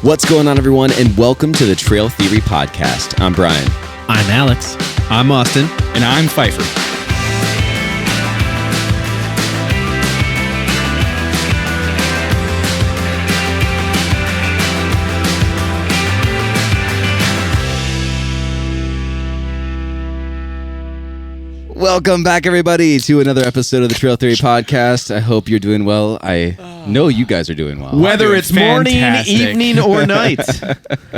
What's going on, everyone, and welcome to the Trail Theory Podcast. I'm Brian. I'm Alex. I'm Austin. And I'm Pfeiffer. Welcome back, everybody, to another episode of the Trail Theory Podcast. I hope you're doing well. I know you guys are doing well. Whether it's morning, evening, or night.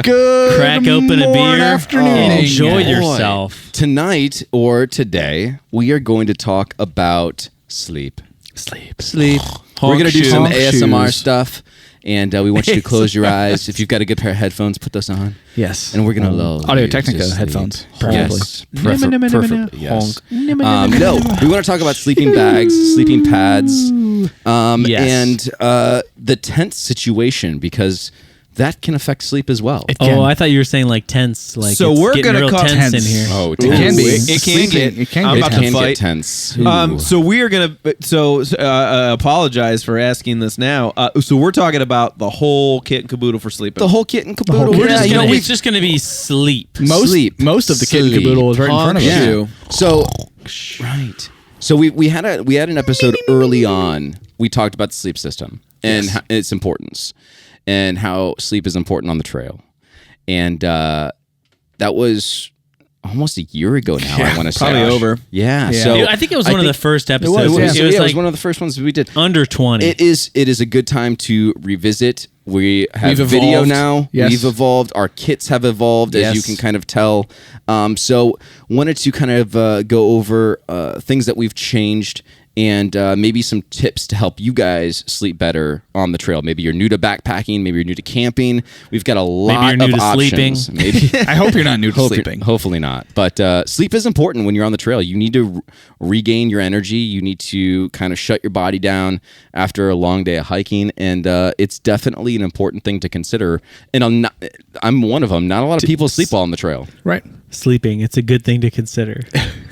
Good Crack open a beer. Afternoon. Enjoy Boy. yourself. Tonight, or today, we are going to talk about sleep. Sleep. We're going to do some Honk ASMR shoes. stuff, and we want you to close your eyes. If you've got a good pair of headphones, put those on. Yes. And we're going to lull Audio you to Technica sleep. headphones, preferably. Yes, preferably, yes. No, we want to talk about sleeping bags, sleeping pads, and the tent situation, because that can affect sleep as well. Oh, I thought you were saying like tense. Like So it's we're getting gonna real call tense tense. in here. Oh, It can be. It can get. It can I'm get about It to can fight. get tense. So we are gonna. Apologize for asking this now. So we're talking about the whole kit and caboodle for sleeping. The whole kit and caboodle. We're just you gonna, know, it's just going to be sleep. Most of the kit and Sleep. caboodle is right in front of us. Yeah. So right. So we had an episode early on. We talked about the sleep system and its importance, and how sleep is important on the trail, and that was almost a year ago now. I want to say probably over. Yeah. Yeah. So I think it was one of the first episodes. It was, It was it like was one of the first ones we did. under 20. It is a good time to revisit. We have We've video evolved. now. Yes. We've evolved. Our kits have evolved, as you Yes. can kind of tell. So wanted to kind of go over things that we've changed, and maybe some tips to help you guys sleep better on the trail. Maybe you're new to backpacking. Maybe you're new to camping. We've got a lot you're new of to options. sleeping. Maybe. I hope you're not new to sleeping. Hopefully not. But sleep is important when you're on the trail. You need to regain your energy. You need to kind of shut your body down after a long day of hiking. And it's definitely an important thing to consider. And I'm one of them. Not a lot of people sleep well on the trail. Right. Sleeping. It's a good thing to consider.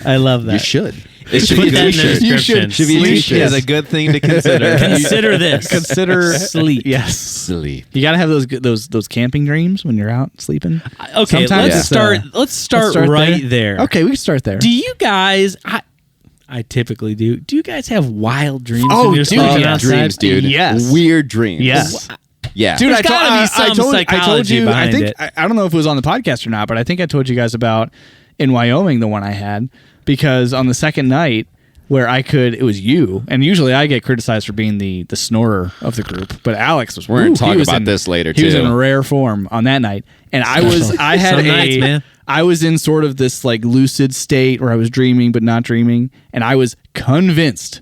I love that. You should. It should Put be a that in the t-shirt. description. Should be a Sleep t-shirt. is a good thing to consider. Consider this. Consider sleep. Yes. Sleep. You gotta have those camping dreams when you're out sleeping. Okay, Sometimes let's start right there. Okay, we can start there. Do you guys? I typically do. Do you guys have wild dreams Oh, when you're dude, sleeping yeah. outside? Dreams, dude. Yes. Weird dreams. Yes. Yeah. Dude, There's I gotta be some told psychology you. behind I think it. I don't know if it was on the podcast or not, but I think I told you guys about in Wyoming the one I had, because on the second night where it was you, and usually I get criticized for being the snorer of the group, but Alex was. We're going to he talk was about in- this later, He was too. in rare form on that night, and I had Some nights, man. I was in sort of this like lucid state where I was dreaming but not dreaming, and I was convinced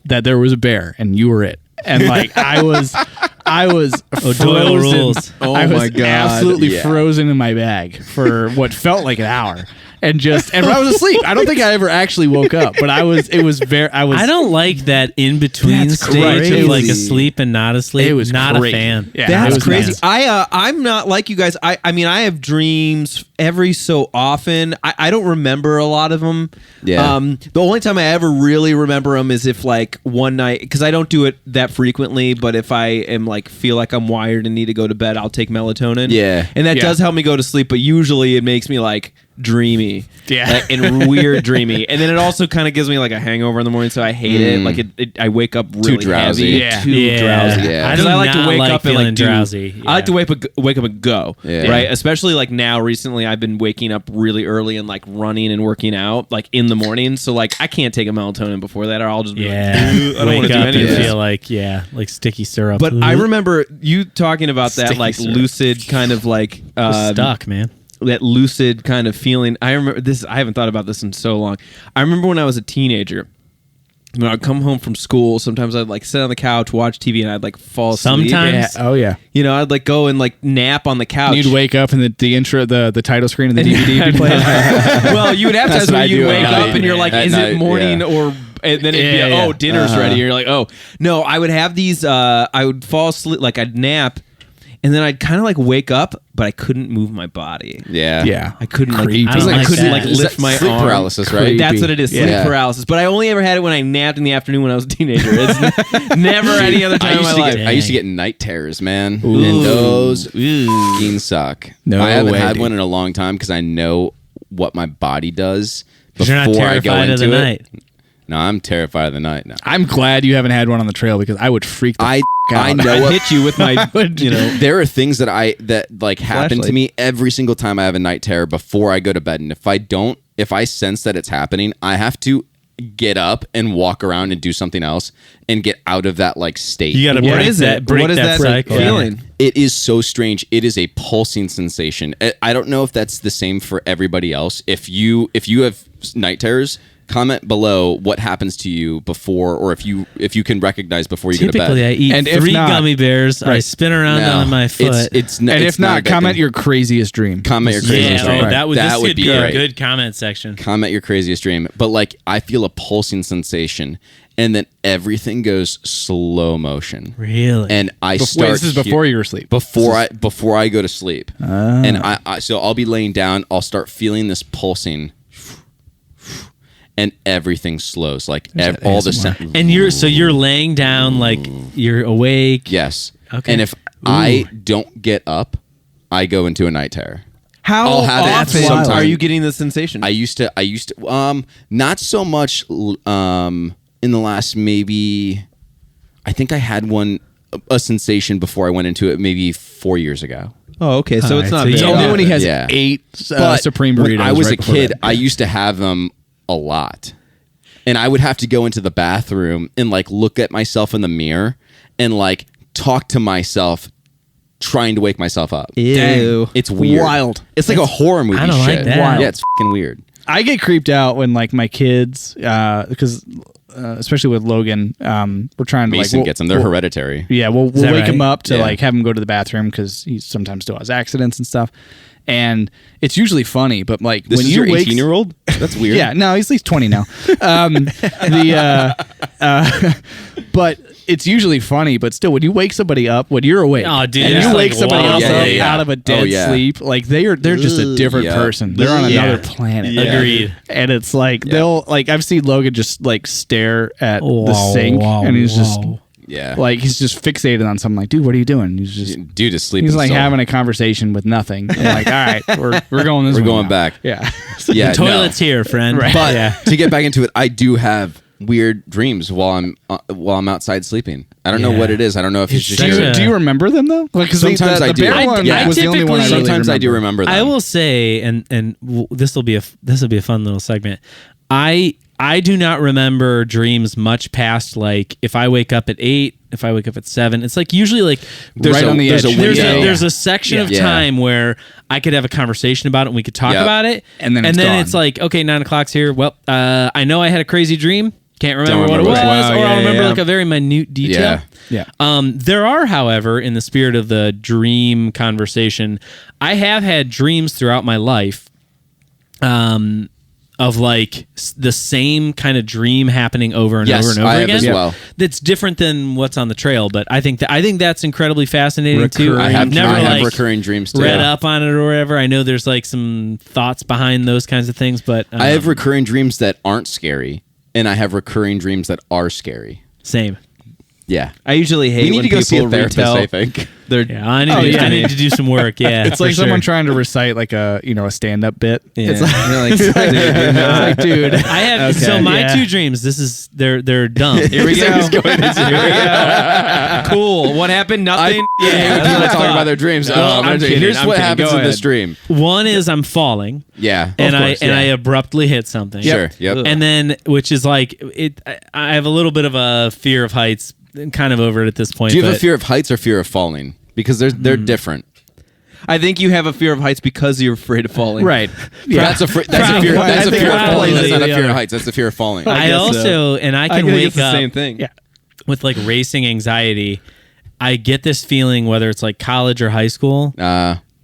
that there was a bear and you were it. And like I was Doyle frozen. rules. Oh I was my God. absolutely Yeah. frozen in my bag for what felt like an hour. And I was asleep. I don't think I ever actually woke up, but I don't like that in between That's stage crazy. of like asleep and not asleep. It was not great. a fan. Yeah, it That's was crazy. nuts. I'm not like you guys. I mean, I have dreams every so often. I don't remember a lot of them. Yeah. The only time I ever really remember them is if like one night, because I don't do it that frequently, but if I am like feel like I'm wired and need to go to bed, I'll take melatonin. Yeah. And that Yeah. does help me go to sleep, but usually it makes me like dreamy. Yeah. Like, and weird dreamy. And then it also kind of gives me like a hangover in the morning, so I hate it. Like I wake up really drowsy. heavy. Yeah. Too drowsy. Yeah. I Because do I like not to wake like up and feeling like do. drowsy. I like to wake up and go. Yeah. Right. Especially like now recently, I've been waking up really early and like running and working out like in the morning. So like I can't take a melatonin before that, or I'll just be Yeah. like, I don't want Wake to do up any and of this. feel like sticky syrup. But I remember you talking about that Sticky like syrup. lucid kind of like stuck, man. that lucid kind of feeling. I remember this. I haven't thought about this in so long. I remember when I was a teenager. When I'd come home from school, sometimes I'd like sit on the couch, watch TV, and I'd like fall asleep. Sometimes. Yeah. Oh yeah. You know, I'd like go and like nap on the couch. You'd wake up and the intro, the title screen of the DVD would be playing. Well, you would have That's times what where I you do wake at up night. and you're like, At is night, it morning yeah. or? And then it'd be, Yeah. oh, dinner's ready. You're like, oh no, I would have these. I would fall asleep, like I'd nap. and then I'd kind of like wake up, but I couldn't move my body. Yeah. I couldn't like, Creepy. I couldn't like Is lift that my sleep arm. paralysis, right? That's what it is, sleep Yeah. paralysis. But I only ever had it when I napped in the afternoon when I was a teenager. It's never any other time in my life. I used to get night terrors, man, and those fucking suck. No I haven't way, had dude. one in a long time because I know what my body does before You're not I go terrified into of the it. night. No, I'm terrified of the night. No, I'm glad you haven't had one on the trail because I would freak the I out. I know I'd what, hit you with my, you know. there are things that like happen to Flashlight. me every single time I have a night terror before I go to bed, and if I sense that it's happening, I have to get up and walk around and do something else and get out of that like state. You got to What break is that. it? Break What is that that cycle. feeling? It is so strange. It is a pulsing sensation. I don't know if that's the same for everybody else. If you have night terrors, comment below what happens to you before, or if you can recognize before you Typically, go to bed. I eat And if 3 not- gummy bears. I Right. spin around No, on my foot. It's And it's if not, a good comment thing. your craziest dream. Comment your craziest yeah, dream. oh, that would That this would could be be a great. good comment section. Comment your craziest dream. But like I feel a pulsing sensation, and then everything goes slow motion. Really? And I Wait, start this is before you were asleep. before I go to sleep. And I so I'll be laying down, I'll start feeling this pulsing, and everything slows, like all the ASMR. And you're laying down like you're awake. yes. Okay. And if I don't get up, I go into a night terror. How I'll have that often sometime. are you getting the sensation? I used to not so much in the last maybe, I think I had a sensation before I went into it maybe 4 years ago. oh, okay. So it's Alright, not so very you Only Yeah. when he has Yeah. 8 But Supreme when burritos. I was right a before kid, bed. I used to have them a lot. And I would have to go into the bathroom and like look at myself in the mirror and like talk to myself trying to wake myself up. Ew. It's weird. Wild. It's like a horror movie I don't like shit. that. Wild. Yeah, it's fucking weird. I get creeped out when like my kids, because especially with Logan, we're trying to Mason like gets them. They're hereditary. Yeah, we'll that wake him right? up to Yeah. like have him go to the bathroom because he sometimes still has accidents and stuff. And it's usually funny, but like This when is you your wake, 18-year-old? That's weird. yeah, no, he's at least 20 now. But it's usually funny, but still, when you wake somebody up, when you're awake, Oh, dude, and it's you like wake somebody wild. else Yeah, up yeah, yeah. out of a dead Oh, yeah. sleep, like they're just a different Yeah. person. They're on Yeah. another planet. Yeah. Agreed. And it's like they'll like I've seen Logan just like stare at the Wow, sink, wow, and he's just wow. Yeah. like he's just fixated on something. Like, dude, what are you doing? He's just Dude is sleeping. he's like still. having a conversation with nothing. And like, all right, we're going this. We're way going now. back. Yeah. Yeah, The toilet's here, friend. Right. But yeah. to get back into it, I do have weird dreams while I'm outside sleeping. I don't know Yeah. what it is. I don't know if it's It's just such a- Do you remember them though? Like, 'cause Sometimes the I do. bear I- one yeah. was the only one I typically- really sometimes I do remember them. I will say, and this will be a fun little segment. I do not remember dreams much past like if I wake up at 8, if I wake up at 7. It's like usually like There's right a- on the there's edge. a window. there's a section of Yeah. time where I could have a conversation about it and we could talk Yep. about it, And then it's gone. like okay, 9 o'clock's here. Well, I know I had a crazy dream. Can't remember what it remember was, what it was. or Wow, I'll yeah, remember yeah. like a very minute detail. Yeah. Yeah. There are, however, in the spirit of the dream conversation, I have had dreams throughout my life of like the same kind of dream happening over and Yes, over and over I have again. as well. That's different than what's on the trail, but I think that's incredibly fascinating too. Recurring. I've never I have like recurring dreams too. read up on it or whatever. I know there's like some thoughts behind those kinds of things, but I have recurring dreams that aren't scary, and I have recurring dreams that are scary. same. Yeah. I usually hate We need when to go see a people therapist, retell I think. their Yeah, I need, Oh, to, yeah. I need to do some work. Yeah, It's for like someone sure. trying to recite like a a stand-up bit. Yeah. It's like, You're like, it's like, dude. I have Okay. so my Yeah. 2 dreams. They're dumb. Here we So go. he's going into- Here we go. cool. What happened? Nothing. Yeah, that's people what I talking thought. about their dreams. No, Oh, I'm kidding, here's I'm what kidding. happens Go in this ahead. dream. One is I'm falling, Yeah. and course, I yeah. abruptly hit something. Sure. Yep. And then, which is like it. I have a little bit of a fear of heights. Kind of over it at this point. Do you have a but- fear of heights or fear of falling? Because they're different. I think you have a fear of heights because you're afraid of falling. Right. Yeah. That's a fear. Probably. That's a I think fear of falling. That's not a probably fear the of heights. That's a fear of falling. I guess also so. and I I can think wake it's the up same thing. Yeah. with like racing anxiety. I get this feeling whether it's like college or high school.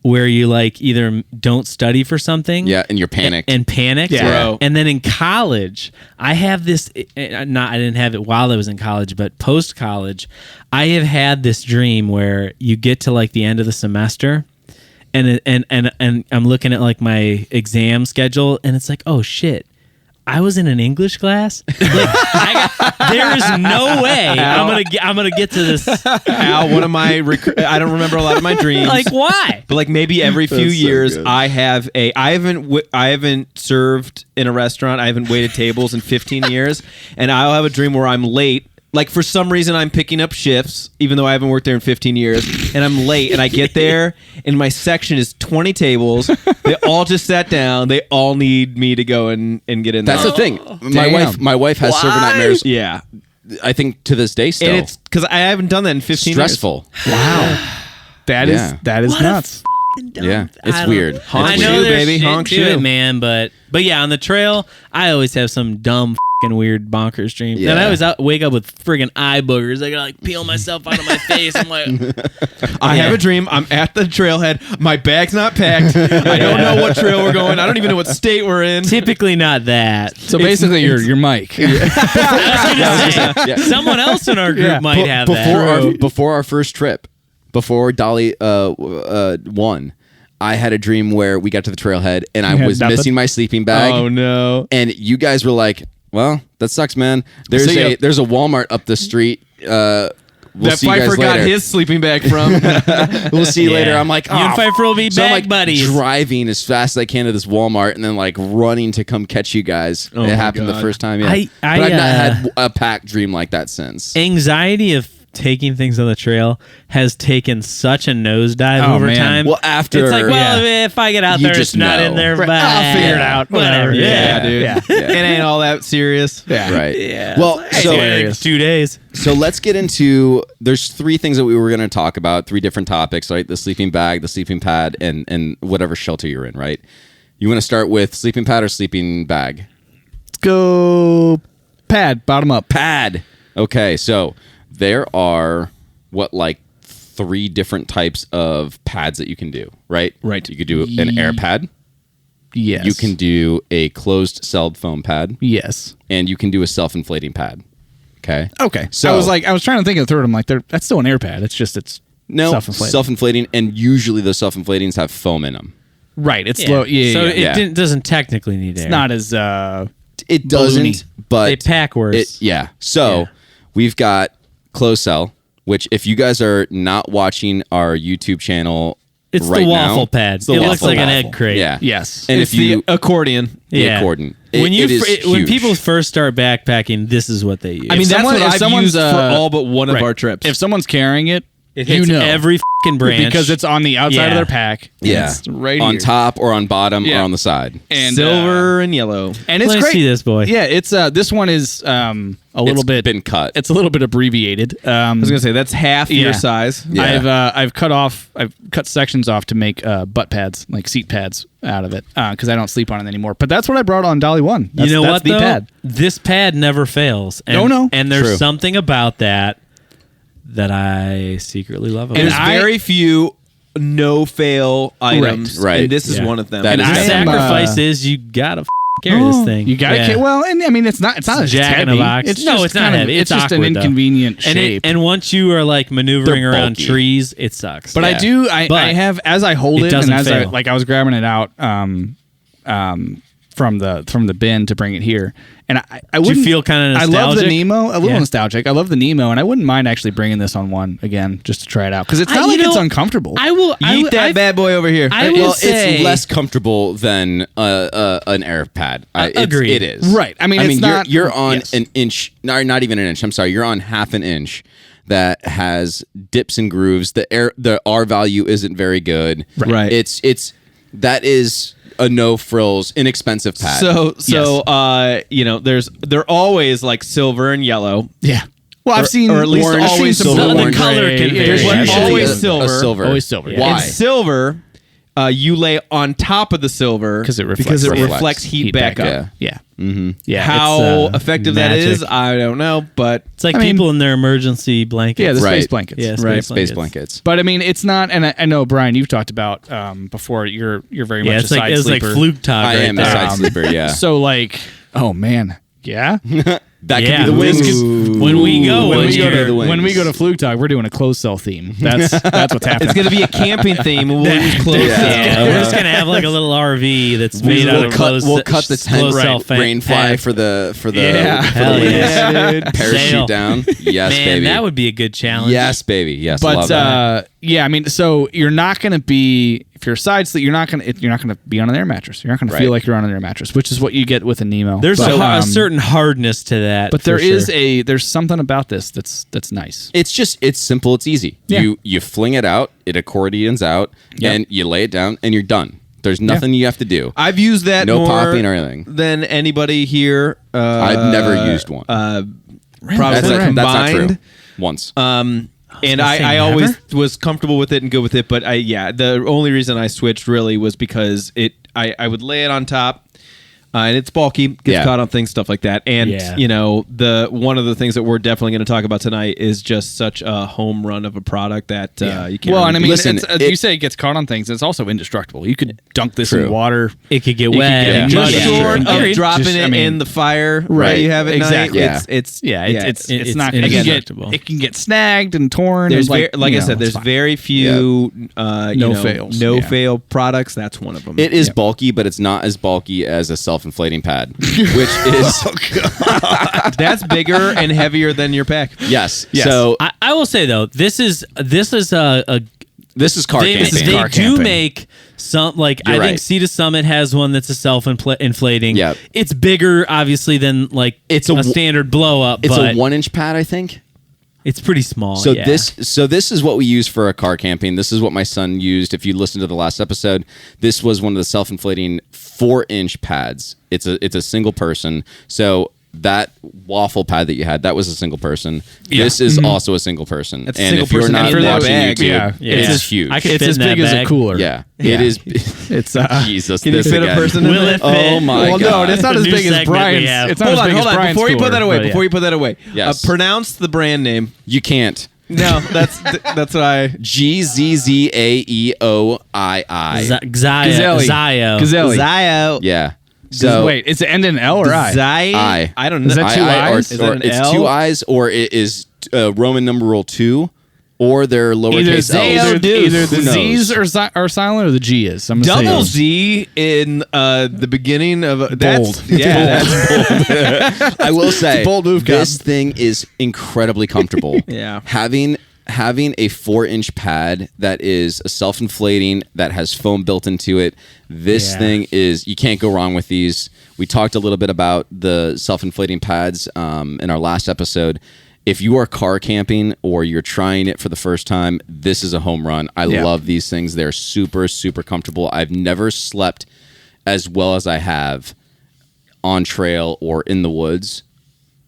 where you like either don't study for something, and you're panicked. and panicked. Yeah. Bro. And then in college, I have this. I didn't have it while I was in college, but post college, I have had this dream where you get to like the end of the semester, and I'm looking at like my exam schedule, and it's like, oh shit. I was in an English class. Like, there is no way I'm gonna get to this. Al, one of my I don't remember a lot of my dreams. Like, why? But like maybe every few That's so years, good. I haven't served in a restaurant. I haven't waited tables in 15 years, and I'll have a dream where I'm late. Like for some reason, I'm picking up shifts, even though I haven't worked there in 15 years, and I'm late. And I get there, and my section is 20 tables. They all just sat down. They all need me to go and get in there. That's the thing. My wife has server nightmares. Yeah, I think to this day still. and it's because I haven't done that in 15 stressful. Wow. That is nuts. Yeah, it's weird. I It's know weird. there's baby. shit Honk to shoe. it, man. But yeah, on the trail, I always have some dumb fucking weird bonkers dreams. Yeah. And I always wake up with friggin' eye boogers. I gotta like peel myself out of my face. I'm like, I have a dream. I'm at the trailhead. My bag's not packed. I don't know what trail we're going. I don't even know what state we're in. typically not that. So basically, your mic. I was gonna say, Yeah. someone else in our group might have that. Before our first trip, before Dolly won, I had a dream where we got to the trailhead and I had was nothing? missing my sleeping bag. Oh no! And you guys were like, "Well, that sucks, man. There's See ya. there's a Walmart up the street. We'll That see you guys Pfeiffer got later. his sleeping bag from. We'll see you Yeah. later." I'm like, You and "Oh, Pfeiffer will be so I'm bag like buddies. driving as fast as I can to this Walmart and then like running to come catch you guys. Oh it my happened the God. first time, yeah. I- but I've not I, had a packed dream like that since. Anxiety of taking things on the trail has taken such a nosedive Oh, over man. time. Well, after it's like, well, if I get out You there, just it's not know. in there. Right. Bye. I'll figure it out. Whatever. Whatever. Yeah, dude. Yeah. It ain't all that serious. Yeah. Right. Yeah. Well, It's so like 2 days. So let's get into. There's 3 things that we were going to talk about. 3 different topics, right? The sleeping bag, the sleeping pad, and whatever shelter you're in, right? You want to start with sleeping pad or sleeping bag? Let's go pad, bottom up. Pad. Okay, so there are like 3 different types of pads that you can do, right? Right. You could do an air pad. Yes. You can do a closed-celled foam pad, Yes. and you can do a self-inflating pad. Okay. Okay. So- I was trying to think of the third. I'm like, that's still an air pad. It's just No, self-inflating. self-inflating, and usually the self-inflatings have foam in them. Right. It's low. Yeah. So yeah. it doesn't technically need air. It's not as It doesn't, Balloony. but They pack worse. So we've got closed cell, which if you guys are not watching our YouTube channel, It's right the waffle now, pad. it's the It looks waffle like an waffle. egg crate. Yeah. yes. And It's if you the accordion. the Yeah. accordion, When it is when huge. people first start backpacking, this is what they use. I mean, that's someone- what if I've someone's, used for all but one of right. our trips. If someone's carrying it, it hits every fucking branch because it's on the outside Yeah. of their pack. yeah, It's right on here. top or on bottom Yeah. or on the side. And silver and yellow. and it's Let me great. see this boy. Yeah, it's this one is a little It's bit been cut. It's a little bit abbreviated. I was gonna say that's half Yeah. your size. Yeah. I've cut sections off to make butt pads, like seat pads out of it, because I don't sleep on it anymore. But that's what I brought on Dolly 1. That's, You know that's what the though? pad. This pad never fails. And, Oh, no. And there's True. something about that I secretly love about And it. there's very few no fail items. Right. And this is Yeah. one of them. That And is the I am, sacrifice is you gotta carry this thing. You got to Yeah. well, and I mean it's not as Jack in heavy. a box. It's No, just it's not kind of- heavy. It's It's just an awkward, though. inconvenient and shape. and once you are like maneuvering They're around bulky. trees, it sucks. But Yeah. I have as I hold It it, and doesn't as fail. I was grabbing it out from the bin to bring it here, and I Do you wouldn't feel kinda I love the nostalgic? Nemo, a little Yeah. nostalgic. I love the Nemo, and I wouldn't mind actually bringing this on one again just to try it out because it's not you like it's know, uncomfortable. I will. Eat that bad boy over here. I will Well, say it's less comfortable than an air pad. Agreed. It is Right. I mean, it's not- you're on yes. an inch, no, not even an inch. I'm sorry, you're on half an inch that has dips and grooves. The R value isn't very good. Right. It's that is a no frills, inexpensive pad. They're always like silver and yellow. yeah. Well, I've seen or at least orange, I've seen always some silver, blue the and color gray. can vary. There's Yeah. usually Always a- silver. A silver. Always silver. Yeah. Why? And silver you lay on top of the silver 'Cause it because it reflects. reflects heat back up. Yeah. Yeah. Mm-hmm. Yeah. How it's, effective that magic. is, I don't know, but It's like I mean- people in their emergency blankets. Yeah, the Right. space blankets. Yeah, Right. Space blankets. But I mean, it's not, and I know Brian, you've talked about before. You're very Yeah, much it's a like side it's like sleeper. fluke talk I right am a there. side sleeper. Yeah. So like, oh man, yeah. That Yeah, could be the wings. when we go, when one we go year- to when we go to Fluke Talk, we're doing a closed cell theme. That's what's happening. it's going to be a camping theme. And we'll use clothes. Yeah, we're just gonna have like a little RV that's made out of We'll cut the tent rain fly for the Yeah. Hell yeah, dude. parachute Sail. down. Yes, Man, baby. that would be a good challenge. Yes, baby. Yes, love But that. yeah, I mean, so you're not going to be if you're a side sleep, you're not going to be on an air mattress. You're not going to Right. feel like you're on an air mattress, which is what you get with a Nemo. There's But, a certain hardness to that. but for sure. there's something about this that's nice. It's simple. It's easy. Yeah. You fling it out. It accordions out, Yep. and you lay it down, and you're done. There's nothing you have to do. I've used that No more popping or anything. than anybody here. I've never used one. Probably That's combined. not true. Once. And gonna say I never? always was comfortable with it and good with it, but the only reason I switched really was because I would lay it on top, and it's bulky, gets Yeah. caught on things, stuff like that. And Yeah. the one of the things that we're definitely going to talk about tonight is just such a home run of a product that you can't. Well, and I mean, Listen, you say it gets caught on things. It's also indestructible. You could dunk this True. in water. It could get could wet. get and just Yeah. muddy. short Sure. of dropping Just, it I mean- in the fire Right. that you have at Exactly. night. Yeah. It's It's not it's going to get indestructible. it can get snagged and torn. there's and like I said, it's there's fine. very few No fails. no Yeah. fail products. That's one of them. It is bulky, but it's not as bulky as a self-inflating pad, which is That's bigger and heavier than your pack. yes. Yes. So I will say though, this is a this is car they, camping. they Car do camping. make some like You're I right. think Sea to Summit has one that's a self-inflating. Yep. It's bigger obviously than like It's a a standard blow up, It's but a 1-inch pad, I think. it's pretty small. So yeah. this is what we use for a car camping. This is what my son used. If you listen to the last episode, this was one of the self-inflating 4-inch pads. It's a single person. So that waffle pad that you had, that was a single person. Yeah. This is also a single person. That's a and single if you're person not in that watching bag. YouTube, Yeah. Yeah. it's huge. I could It's fit as in that big as a bag. cooler. yeah, Yeah. it is. It's Jesus, Can you this fit again. a person in Will there? it Oh fit? my well, god! no, it's not The as new big as segment we Brian's. have. It's not Hold as on, big hold as on. Brian's Before you put that cooler, away, but before you put that away, Yes. pronounce the brand name. You can't. No, that's what I. GZZAEOII. Gazelle. Zio. Gazelle. Zio. Yeah. So So wait, it's an end in L or I? I. I don't know. Is that two I, or, I's? Is or that an it's L? 2 I's, or it is Roman numeral 2, or they're Either, lowercase either, L's. either the Who knows? Z's are silent or the G is. I'm gonna Double say Z in the beginning of that's Bold. yeah, that's I will say, bold move, this thing is incredibly comfortable. Yeah. Having a 4-inch pad that is a self-inflating, that has foam built into it, this Yeah. thing is, you can't go wrong with these. We talked a little bit about the self-inflating pads in our last episode. If you are car camping or you're trying it for the first time, this is a home run. I Yeah. love these things. They're super, super comfortable. I've never slept as well as I have on trail or in the woods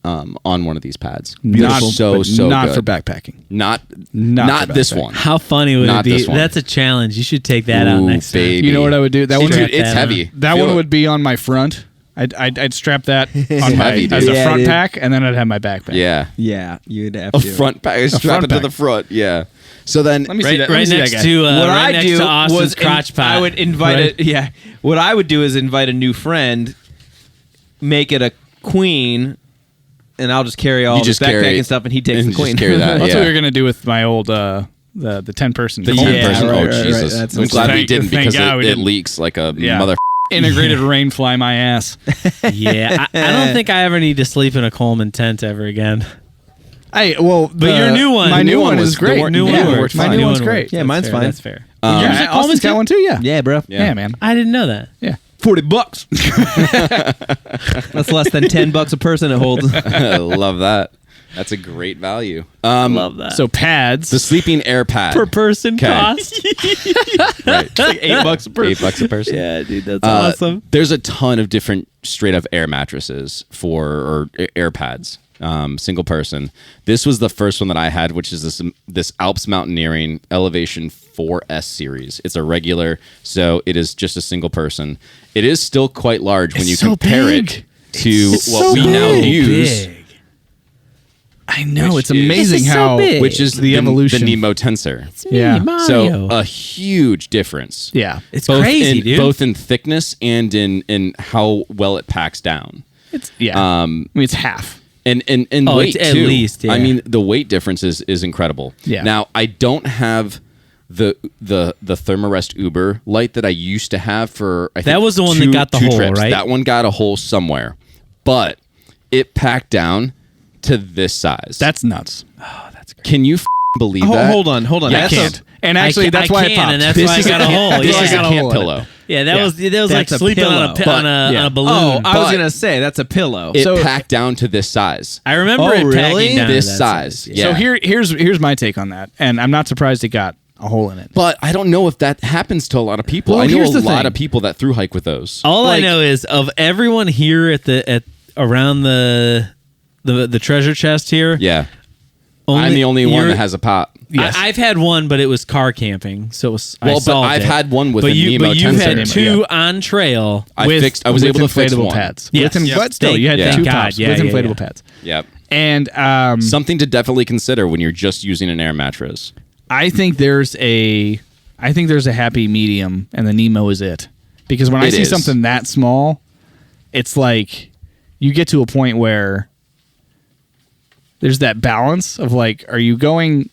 on one of these pads. not They're so not good. for backpacking. Not Not for this backpack. one. How funny would Not it be? this one. That's a challenge. You should take that out Ooh, next time. baby. You know what I would do? That one, Dude, Strap it's that heavy. that Feel one it. would be on my front. I'd strap that on my heavy, dude. as a Yeah, front dude. pack, and then I'd have my backpack. Yeah. yeah. You'd have A to front pack. Strap front it to pack. the front. Yeah. So then, Let me see Right, that. Let me right see that next guy. to What right I next do to Austin's was crotch pot. I would invite right? it. Yeah. What I would do is invite a new friend, make it a queen, and I'll just carry all You the just backpack carry- and stuff, and he takes and the just queen. carry that. That's Yeah. what we were gonna do with my old the 10-person. the Yeah, 10-person. right, Oh, right, Jesus. right. That's I'm glad we thank- didn't thank because God we it didn't. leaks like a Yeah. mother. integrated rain fly my ass. Yeah, I don't think I ever need to sleep in a Coleman tent ever again. But your new one- my new one was- is great. the New Yeah, one it works. My fine. new one's one great. works. Yeah, That's mine's fair, fine. That's fair. Yeah, Austin's got one too. Yeah. Yeah, bro. Yeah, man. I didn't know that. Yeah. $40. That's less than $10 a person. It holds. I love that. That's a great value. Love that. So pads. The sleeping air pad. per person 'Kay. cost. Right. It's like $8 a person. $8 a person. Yeah, dude, that's awesome. There's a ton of different straight up air mattresses or air pads. single person. This was the first one that I had, which is this Alps Mountaineering Elevation 4S series. It's a regular, so it is just a single person. It is still quite large when you compare it to what we now use. Big. I know, Which it's amazing is so how big. Which is the evolution. the Nemo Tensor. It's me, Yeah. Mario. So a huge difference. Yeah. It's both crazy, in, dude. Both in thickness and in how well it packs down. It's I mean, it's half. And Oh, weight it's at too. least, yeah. I mean, the weight difference is incredible. Yeah. Now I don't have the Thermarest Uber light that I used to have for. I think That was the one that got the two hole, trips. right? That one got a hole somewhere, but it packed down to this size. That's nuts. Oh, that's great. Can you believe that? Hold on. Yeah, I can't. And actually, that's why it popped. and that's why I got a hole. This Yeah. is a got a hole camp in it. pillow. Yeah, that was like That's a sleeping on a pillow. on a balloon. Oh, I was But- gonna say that's a pillow. It So- packed down to this size. I remember Oh, it really? packing down to This that size. Yeah. Yeah. So here's my take on that, and I'm not surprised it got a hole in it. But I don't know if that happens to a lot of people. Well, I know here's a the lot thing. of people that through hike with those. All Like- I know is of everyone here at around the treasure chest here. Yeah. I'm the only one you're- that has a pot. Yes. I've had one, but it was car camping, so it was. I Well, but solved I've it. had one with but a you, Nemo but you've Tensor. had two on trail. I was with able to fix inflatable one. pads. Yes. With Yep. but still, you had Thank two God. tops Yeah, with yeah, inflatable yeah. pads. Yep. And Something to definitely consider when you're just using an air mattress. I think there's a happy medium, and the Nemo is it. Because when I It see is. something that small, it's like you get to a point where there's that balance of like, are you going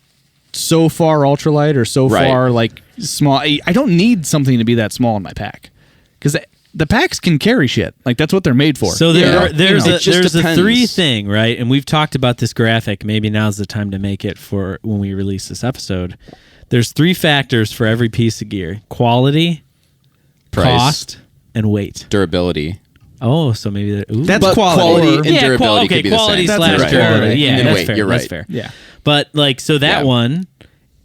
so far ultralight or so Right. far like small? I don't need something to be that small in my pack because the packs can carry shit. Like that's what they're made for. So Yeah. there's It just a depends. 3 thing, right? And we've talked about this graphic. Maybe now's the time to make it for when we release this episode. There's 3 factors for every piece of gear: quality, Price. cost, and weight. Durability. Oh, so maybe That's But quality. and yeah, durability okay, could be the quality same. slash Right. durability. Yeah, And that's weight, fair. you're That's right. fair. yeah. But like, so that Yeah. one,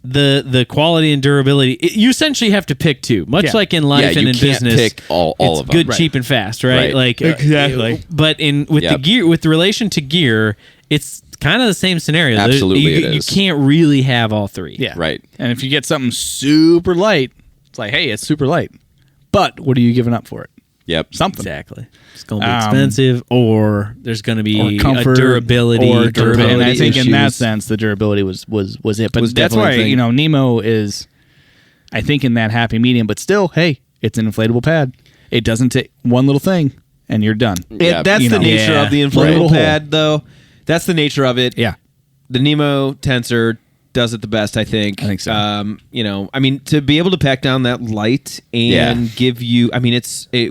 the quality and durability, you essentially have to pick 2. Much Yeah. like in life Yeah, and you in can't business, pick all it's of them. good, Right. cheap, and fast, right? Right. Like Exactly. But with the Yep. gear, with relation to gear, it's kind of the same scenario. Absolutely you, it you is. can't really have all 3. Yeah. Right. And if you get something super light, it's like, hey, it's super light. But what are you giving up for it? Yep. Something. Exactly. It's going to be expensive, or there's going to be Or comfort, a durability. or durability. And I durability think in that issues. sense, the durability was it. But Was that's definitely why a thing. Nemo is, I think, in that happy medium. But still, hey, it's an inflatable pad. It doesn't take one little thing, and you're done. Yeah. That's You the know. nature Yeah. of the Right. inflatable pad, though. That's the nature of it. Yeah. The Nemo Tensor does it the best, I think. I think so. I mean, to be able to pack down that light and Yeah. give you, I mean,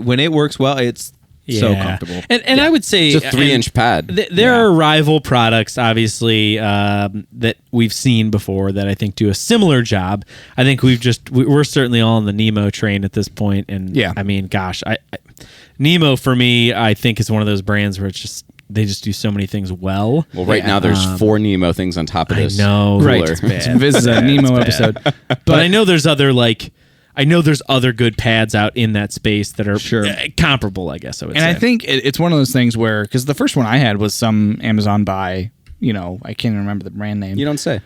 when it works well, it's so Yeah. comfortable. And I would say It's a 3-inch pad. There are rival products, obviously, that we've seen before that I think do a similar job. I think we're certainly all on the Nemo train at this point, and Yeah. I mean, gosh, Nemo for me, I think is one of those brands where they just do so many things well. Well, right now there's 4 Nemo things on top of I this. know, cooler. Right. This is a Nemo episode. but I know there's other good pads out in that space that are comparable, I guess I would And say. I think it's one of those things where, because the first one I had was some Amazon buy, I can't even remember the brand name. You don't say.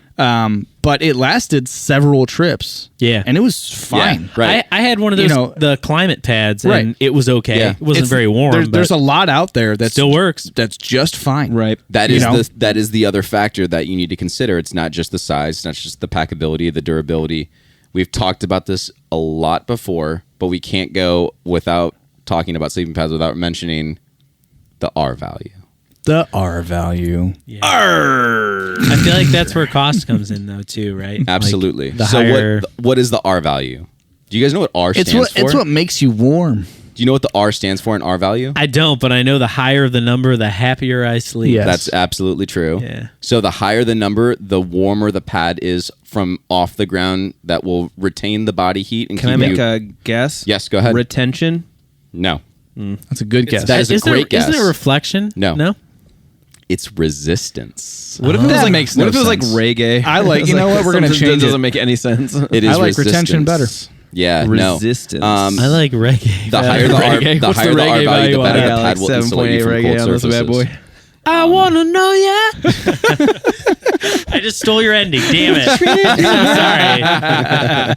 But it lasted several trips. Yeah. And it was fine. Yeah, right. I had one of those the climate pads, and Right. it was okay. Yeah. It wasn't It's- very warm. There's but a lot out there that still works. That's just fine. Right. That You is know? that is the other factor that you need to consider. It's not just the size, it's not just the packability, the durability. We've talked about this a lot before, but we can't go without talking about sleeping pads without mentioning the R value. The R value. I feel like that's where cost comes in, though, too, right? Absolutely. Like the So higher. what is the R value? Do you guys know what R stands for? It's what makes you warm. Do you know what the R stands for in R value? I don't, but I know the higher the number, the happier I sleep. Yes. That's absolutely true. Yeah. So the higher the number, the warmer the pad is from off the ground. That will retain the body heat and Can I keep make you. a guess? Yes, go ahead. Retention? No, That's a good guess. that is a Isn't great it, guess. Isn't it reflection? No. No? it's resistance. What if it was That like makes What no if it was like sense. reggae? I like- It's you know what, we're gonna something change that it. doesn't make any sense. It is I like retention resistance. Yeah, Resistance. no. I like reggae. The higher the R, Reggae. the What's higher the the R reggae value, the value better on the that? pad Like will insulate 7.8 you from reggae cold on this bad surfaces. boy. I wanna know ya. I just stole your ending. Damn it.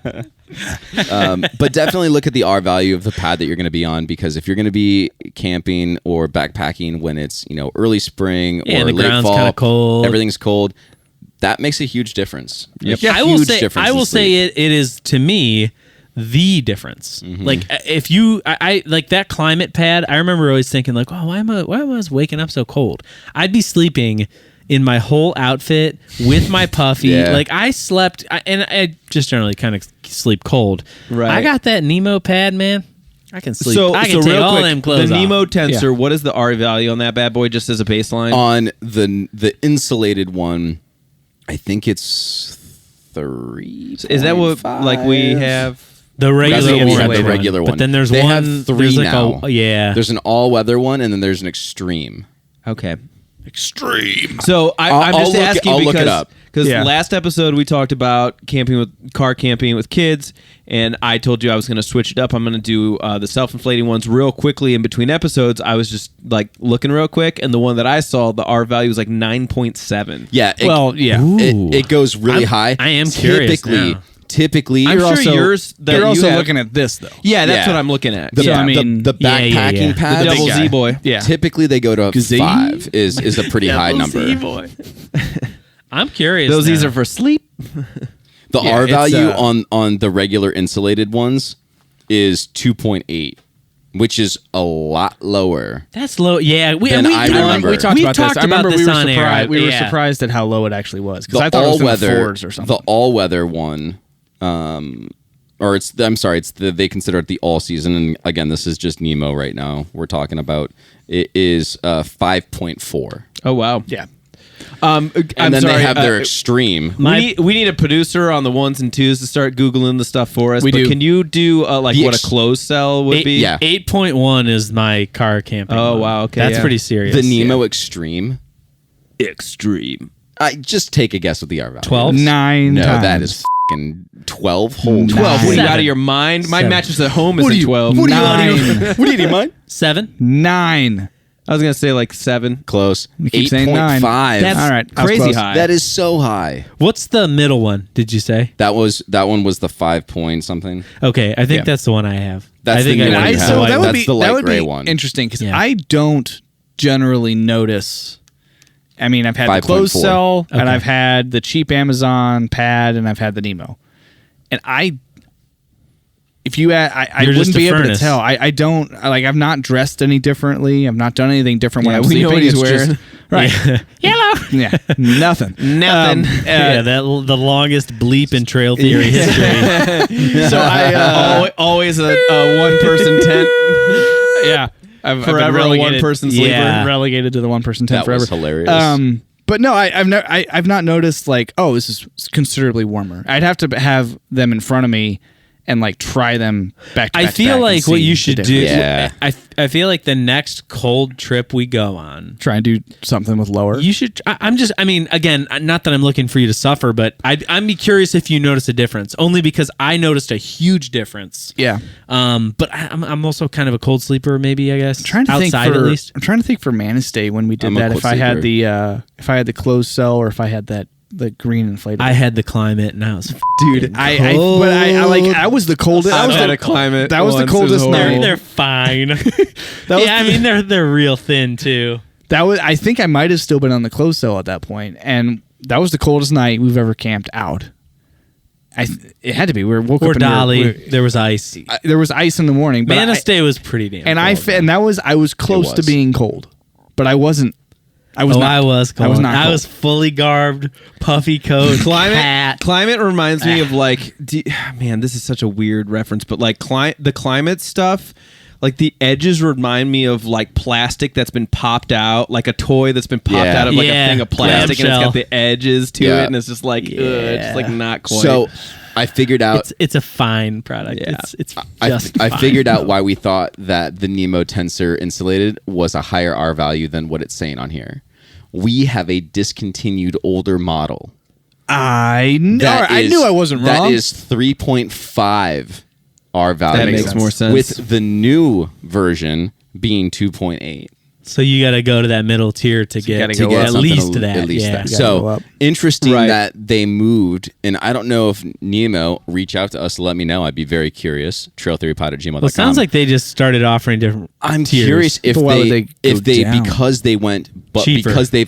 Sorry. But definitely look at the R value of the pad that you're going to be on, because if you're going to be camping or backpacking when it's early spring or the late ground's fall, kinda cold. everything's cold. That makes a huge difference. Yep. A I will huge say, difference I in will sleep. say it is to me the difference. Like if you, I like that climate pad. I remember always thinking like, oh, why am I waking up so cold? I'd be sleeping in my whole outfit with my puffy. Yeah. Like I slept, and I just generally kind of sleep cold. Right. I got that Nemo pad, man. I can sleep. So, I can take real all quick, them clothes the off. Nemo tensor, what is the R value on that bad boy, just as a baseline? On the insulated one, I think it's 3. Is that what like we have? The That's regular what we one. have, the regular one. But then there's they one. have 3 there's like now. Yeah. There's an all-weather one, and then there's an extreme. Okay. Extreme. So I'm I'll just look- asking I'll look it because up. because last episode we talked about car camping with kids, and I told you I was going to switch it up. I'm going to do the self-inflating ones real quickly in between episodes. I was just like looking real quick, and the one that I saw, the R value was like 9.7. Yeah. It goes really high. I am curious Typically, now. typically, I'm you're sure also, yours. That You're you also have- looking at this though. Yeah, that's Yeah. what I'm looking at. the, So, I the- mean- the Yeah, yeah, backpacking yeah. pads. The double Z boy. Yeah. Typically, they go to Gazee? 5. Is a pretty high number. I'm curious. Those now. Z's are for sleep. The Yeah, R it's, value on the regular insulated ones is 2.8, which is a lot lower. That's low. Yeah, we Than I remember. We talked We about talked this. I remember about we this were on air. surprised. We were Yeah. surprised at how low it actually was because The I thought it was in the all-weather, 4s or something. the all-weather one, or I'm sorry, they consider it the all-season. And again, this is just Nemo right now. We're talking about it is 5.4. Oh wow. Yeah. I'm And then sorry, they have their extreme. we need a producer on the 1s and 2s to start Googling the stuff for us. We but do. Can you do like The what a closed cell would be? yeah. 8.1 is my car camping. Oh, one. wow, okay, That's yeah. pretty serious. The Nemo Extreme. Extreme. I just take a guess with the R value. 12. 9 No, times. that is fucking 12 whole 12. What are you 7. out of your mind? My 7. mattress at home is What a are you- 12. what are you out of your- What do you need, mine? 7. 9. I was gonna say like 7. Close. You keep saying 9. 8.5. That's All right, I was crazy close. high. That is so high. What's the middle one? Did you say? That one was the 5 point something. Okay, I think Yeah. that's the one I have. That's I think the new I one got you the have. So white that one. would That's be the light that would gray be one. interesting because Yeah. I don't generally notice. I mean, I've had the 5.4. closed cell, and Okay. I've had the cheap Amazon pad, and I've had the Nemo. And if you add, I You're wouldn't just a be able to furnace. tell. I don't like. I've not dressed any differently. I've not done anything different when Yeah, I'm we know sleeping. what he's It's wearing. just- right? Yellow. Yeah, nothing. Nothing. Yeah, the longest bleep in trail theory history. So I Always a one-person tent. yeah. I've Forever been a relegated, one-person sleeper. Yeah. relegated to the 1-person tent That forever. was hilarious. But no, I've not noticed like, oh, this is considerably warmer. I'd have to have them in front of me and like try them back to I back to feel back and like what see you the should do. difference. Yeah. I feel like the next cold trip we go on, Try and do something with lower. you should. I mean, again, not that I'm looking for you to suffer, but I'm be curious if you notice a difference. Only because I noticed a huge difference. yeah. But I'm also kind of a cold sleeper, maybe I guess. Trying to outside think for, at least. I'm trying to think for Manistee when we did I'm a that. cold If I had sleeper. the closed cell or if I had the green inflatable. I had the climate, and I was Dude, I was the coldest. I've I was had the a climate. That was the once. It coldest horrible. night. they're fine. was yeah, I mean they're real thin too. That was. I think I might have still been on the closed cell at that point, and that was the coldest night we've ever camped out. It had to be. We woke Or up and Dolly, there was ice. there was ice in the morning, but Manistee was pretty damn. and cold, I was close to was. being cold, but I wasn't. I was. Oh, not, I was cold. I was not. I cold. was fully garbed, puffy coat, hat. Climate reminds me of like, man, this is such a weird reference, but like the climate stuff, like the edges remind me of like plastic that's been popped out, like a toy that's been popped Yeah. out of like Yeah, a thing of plastic, and it's clamshell. got the edges to Yeah. it, and it's just like, it's like not quite. So I figured out. It's a fine product. Yeah. It's I just fine. figured out why we thought that the Nemo Tensor insulated was a higher R value than what it's saying on here. We have a discontinued older model. I knew. That I is- knew I wasn't wrong. That is 3.5 R value. That makes more sense. With the new version being 2.8. So you got to go to that middle tier to get gotta go at up. least Something that. At least yeah. that. You gotta go So up. interesting Right. that they moved, and I don't know if Nemo reach out to us to let me know. I'd be very curious. Trailtheorypod@gmail.com. Well, it sounds like they just started offering different. I'm tiers. curious if But why would they go down? because they went, but Cheaper. because they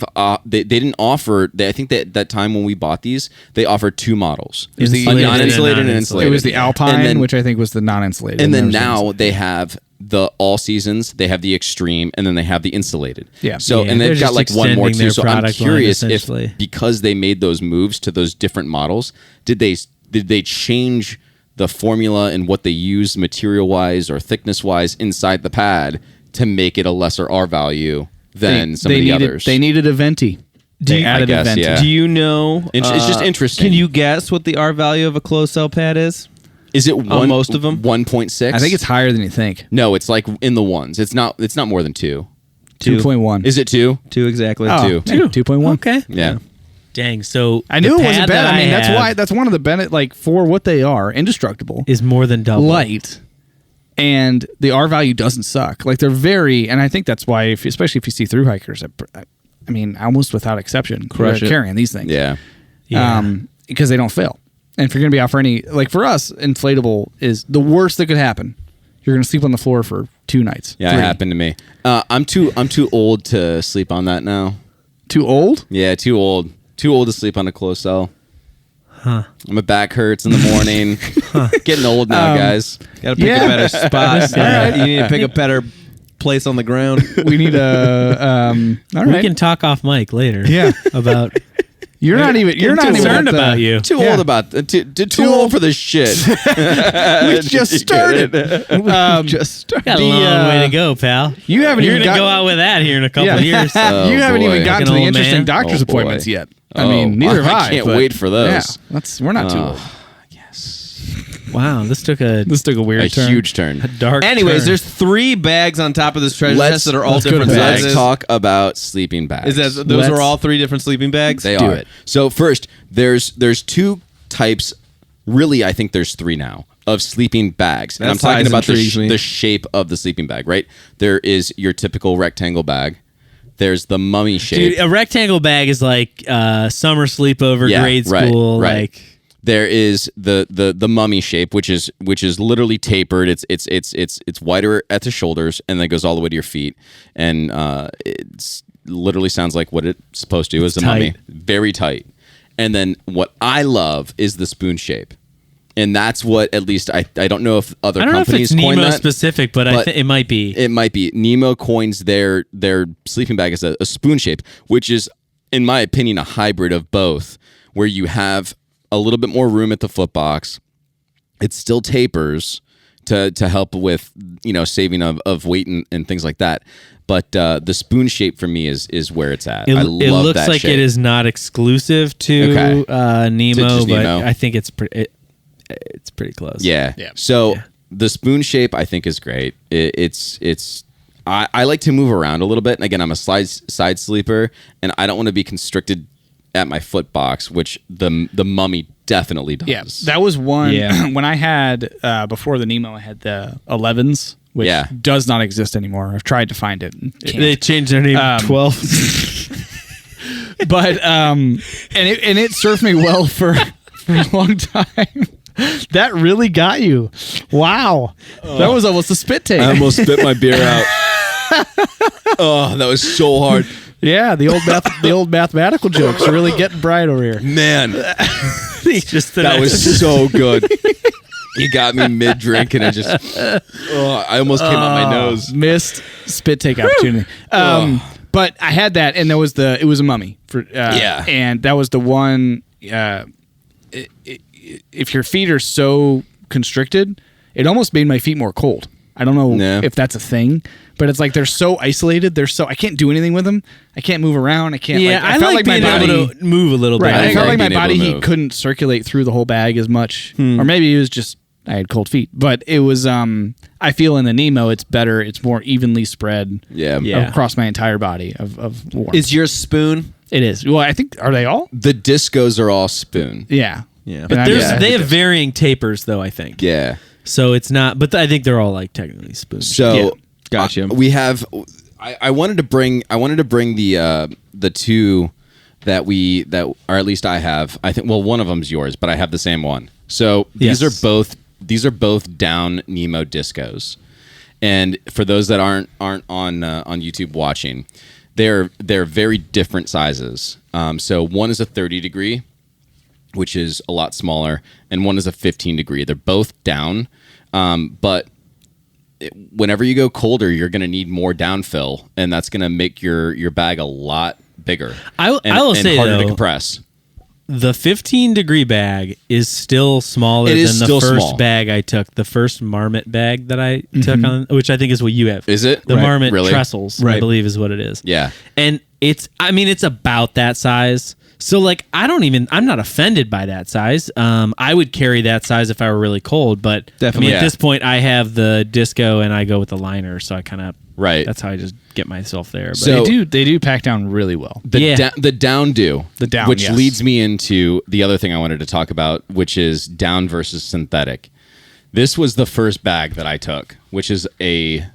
didn't offer. I think that time when we bought these, they offered 2 models. It was the Insulated and non-insulated and non-insulated. insulated. It was the Alpine, And then- which I think was the non-insulated. and then there was now they have the all seasons, they have the extreme, and then they have the insulated. Yeah. So Yeah, and they're they've got just like one more extending too. their So I'm product line, curious if essentially. because they made those moves to those different models, did they change the formula and what they use material wise or thickness wise inside the pad to make it a lesser R value than some of the needed, others? They needed a venti. They added I guess, a venti. yeah. Do you know? It's just interesting. Can you guess what the R value of a closed cell pad is? Is it one, most of them? 1.6? I think it's higher than you think. no. It's like in the ones. It's not more than 2. 2.1. Is it 2? 2 exactly. Oh, 2.1. Okay. Yeah. Dang. So I knew the it wasn't pad bad. that I mean, that's have why. That's one of the benefits. Like for what they are, indestructible, is more than double. light, and the R value doesn't suck. Like they're very, and I think that's why, especially if you see through hikers, I mean, almost without exception, Crush they're it. carrying these things. Yeah. Yeah. Because they don't fail. And if you're going to be out for any, like for us, inflatable is the worst that could happen. You're going to sleep on the floor for 2 nights. Yeah, 3. it happened to me. I'm too old to sleep on that now. Too old? Yeah, too old. Too old to sleep on a closed cell. My back hurts in the morning. Getting old now, guys. Got to pick Yeah. a better spot. You need to pick a better place on the ground. We need a. All We right. can talk off mic later. Yeah. About You're not even. You're not even concerned at the- about you. Too Yeah. old about too old for this shit. We just started. Just Got a The, long way to go, pal. You haven't You're even gonna go got- out with that here in a couple Yeah. of years. Oh, you haven't boy. even gotten Like to an the old interesting man? doctor's Oh, boy. appointments yet. I Oh, mean, neither have I I. can't but wait for those. Yeah, we're not too old. Wow, this took a This took a weird A turn. huge turn. dark. Anyways, turn. there's 3 bags on top of this treasure Let's- chest that are all let's go to different bags. sizes. Let's talk about sleeping bags. Is that those Let's- are all 3 different sleeping bags? They do are. it. So first, there's 2 types. Really, I think there's 3 now of sleeping bags, and That I'm talking size about intrigues me. the shape of the sleeping bag. Right there is your typical rectangle bag. There's the mummy shape. Dude, a rectangle bag is like summer sleepover, Yeah, grade right, school, right. like There is the mummy shape, which is literally tapered. It's wider at the shoulders and then goes all the way to your feet, and it's literally sounds like what it's supposed to as a mummy, tight. very tight. And then what I love is the spoon shape, and that's what at least I don't know if other I don't know if companies it's coined Nemo that. specific, but I but think it might be. It might be. Nemo coins their sleeping bag as a spoon shape, which is, in my opinion, a hybrid of both, where you have a little bit more room at the foot box. It still tapers to help with saving of weight and things like that. But the spoon shape for me is where it's at. It, I it love looks that like shape. it is not exclusive to Okay. Nemo, just but Nemo. I think it's it's pretty close. Yeah. Yeah. So the spoon shape I think is great. I like to move around a little bit, and again, I'm a side sleeper, and I don't want to be constricted at my foot box, which the mummy definitely does. Yeah, that was one. Yeah. When I had before the Nemo, I had the 11s, which Yeah. does not exist anymore. I've tried to find it. They changed their name to 12. But and it served me well for a long time. That really got you. Wow, that was almost a spit take. I almost spit my beer out. Oh, that was so hard. Yeah, the old mathematical jokes are really getting bright over here. Man, Just that was so good. You got me mid drink, and I almost came out my nose. Missed spit take opportunity. But I had that, and it was a mummy for and that was the one. If your feet are so constricted, it almost made my feet more cold. I don't know Yeah. if that's a thing, but it's like they're so isolated. I can't do anything with them. I can't move around. I can't. Yeah, I felt like my being body, able to move a little bit. Right, I felt like my being able body to heat move. couldn't circulate through the whole bag as much, or maybe it was just I had cold feet. But it was. I feel in the Nemo, it's better. It's more evenly spread. Yeah. Yeah. Across my entire body of warmth. Is your spoon? It is. Well, I think are they all? The discos are all spoon. Yeah. Yeah. But And they have varying tapers, though, I think. Yeah. So it's not, but I think they're all like technically spoons. So Yeah. Gotcha. we have. I wanted to bring the two that or at least I have. I think one of them's yours, but I have the same one. So these are both down Nemo discos. And for those that aren't on YouTube watching, they're very different sizes. So one is a 30 degree, which is a lot smaller, and one is a 15 degree. They're both down, but whenever you go colder, you're going to need more downfill, and that's going to make your bag a lot bigger. I will say harder though, to compress. The 15 degree bag is still smaller than the first bag I took. The first Marmot bag that I took on, which I think is what you have. Is it? The Right. Marmot Really? trestles, I believe is what it is. Yeah. And it's about that size. So like, I'm not offended by that size. I would carry that size if I were really cold, but Definitely. at this point I have the disco and I go with the liner. So I kind of, Right. that's how I just get myself there. But So- They do pack down really well. The down do. The down, which yes. leads me into the other thing I wanted to talk about, which is down versus synthetic. This was the first bag that I took, which is a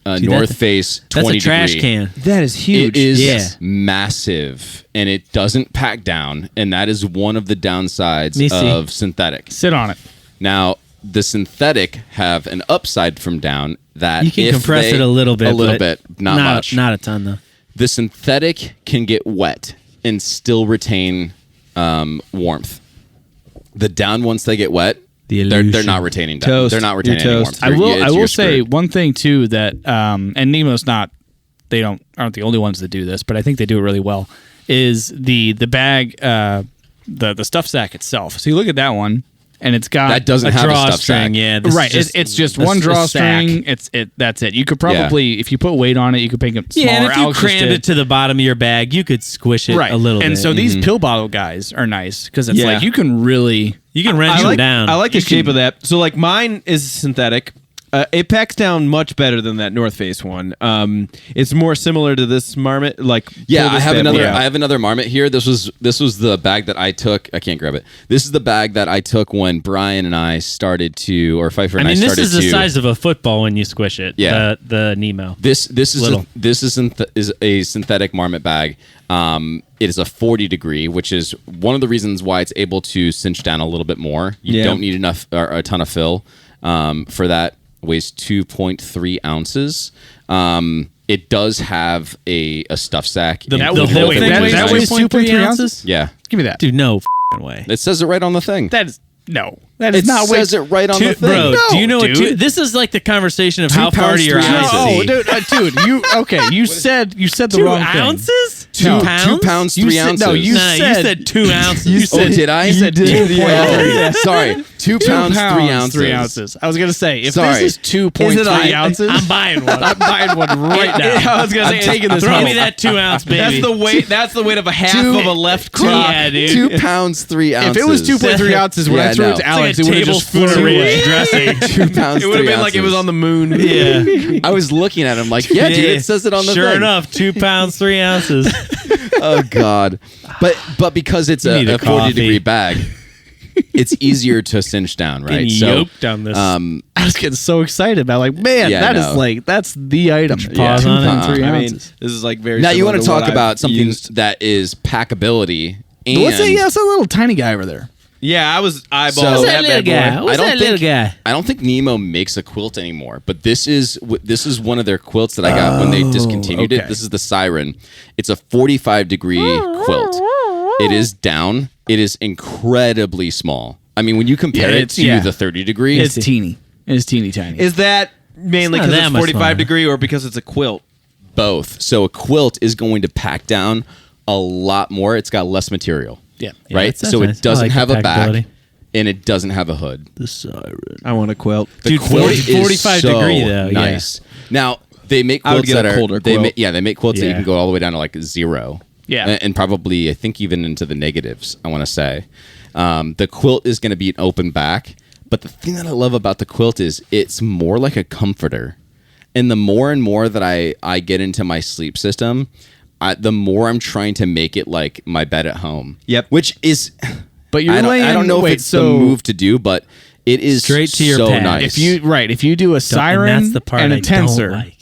North Face 20 that's a trash degree. can. That is huge. It is Yeah. massive, and it doesn't pack down, and that is one of the downsides Me see. of synthetic. Sit on it. Now, the synthetic have an upside from down that You can if compress they- it a little bit, but not much. Not a ton though. The synthetic can get wet and still retain warmth. The down, once they get wet, The they're illusion. not retaining down. Toast. They're not retaining You're any toast. warmth. I will You're say screwed. one thing too that and Nemo's not aren't the only ones that do this, but I think they do it really well. Is the bag the stuff sack itself. So you look at that one, and it's got That doesn't A have a stuff drawstring, sack. yeah. this right. is It's just a- one a drawstring. sack. That's it. You could probably if you put weight on it, you could make it smaller. Yeah, and if you Alex just crammed did. it to the bottom of your bag, you could squish it right a little and bit. so these pill bottle guys are nice because it's Yeah. like you can really you can wrench them down. I like the shape of that. So like mine is synthetic. It packs down much better than that North Face one. It's more similar to this Marmot. Like Yeah, pull this I have bad another. boy out. I have another Marmot here. This was the bag that I took. I can't grab it. This is the bag that I took when Brian and I started to, or Pfeiffer and I this started is the to. size of a football when you squish it. Yeah. the Nemo. This is Little. is a synthetic Marmot bag. It is a 40 degree, which is one of the reasons why it's able to cinch down a little bit more. You Yeah. don't need enough or a ton of fill for that. Weighs 2.3 ounces. It does have a stuff sack. The, in the both whole of thing them. weighs that weighs 2.3 2.3 ounces? Yeah, give me that. Dude, no f***ing way. it says it right on the thing. That is no. That is It not says weight. it right on the thing. Bro, do you know what dude. this is like the conversation of how far pounds, do your 3 eyes ounces. see? dude, you okay? You said the 2 wrong thing. ounces? Two 2 pounds? 2 pounds, You 3 said- ounces. no, you Nah, you said- said 2 ounces. You Oh, said did I? You said 2.3. Oh, sorry. 2 pounds, 3 ounces. 3 ounces. I was gonna say if Sorry. this is 2.3 ounces, I'm buying one. I'm buying one right now. I was gonna say, taking this Throw home. me that 2 ounce, baby. That's the weight. That's the weight of a half Two- of a left crock. Yeah, dude. 2 pounds, 3 ounces. If it was 2.3 ounces when Yeah, I threw no. it to Alex, It's it like a would have just tablespoon flown of away. ranch dressing. 2 pounds, It would have 3 been like it was ounces. on the moon. Yeah. I was looking at him like, yeah, dude, it says it on the Sure thing. enough, 2 pounds, 3 ounces. Oh God. But because it's need a a 40 coffee. degree bag, it's easier to cinch down, right? Getting yoked on this. I was getting so excited about like, man, Yeah, that is no. like that's the item. Pause on it. 2.3 I mean, ounces. this is like very. Now you similar want to talk what about I've something used. that is packability. And What's that? Yeah, it's a little tiny guy over there. Yeah, I was eyeballing So- What's that that little bad boy. guy? What's that little guy? I don't think Nemo makes a quilt anymore, but this is one of their quilts that I got when they discontinued okay. it. This is the Siren. It's a 45 degree quilt. It is down. It is incredibly small. I mean, when you compare Yeah, it it's- to yeah. the 30 degree, It's teeny. It's teeny tiny. Is that mainly It's not because that it's much 45 smaller. degree or because it's a quilt? both. So a quilt is going to pack down a lot more. It's got less material. Yeah. Right? that's So nice. it doesn't I like have the a back packability. and it doesn't have a hood. The siren. I want a quilt. The Dude, quilt 40 is 45 so degree though, yeah. nice. Now they make I would quilts get a that are colder they quilt. they make quilts that you Yeah. can go all the way down to like 0. Yeah. and probably I think even into the negatives. I want to say the quilt is going to be an open back, but the thing that I love about the quilt is it's more like a comforter. And the more and more that I get into my sleep system, the more I'm trying to make it like my bed at home. Yep. Which is, But you're I laying. don't know wait, if it's so the move to do, but it is Straight to your so pad. nice. if you do a siren And that's the part and a I don't tensor, like.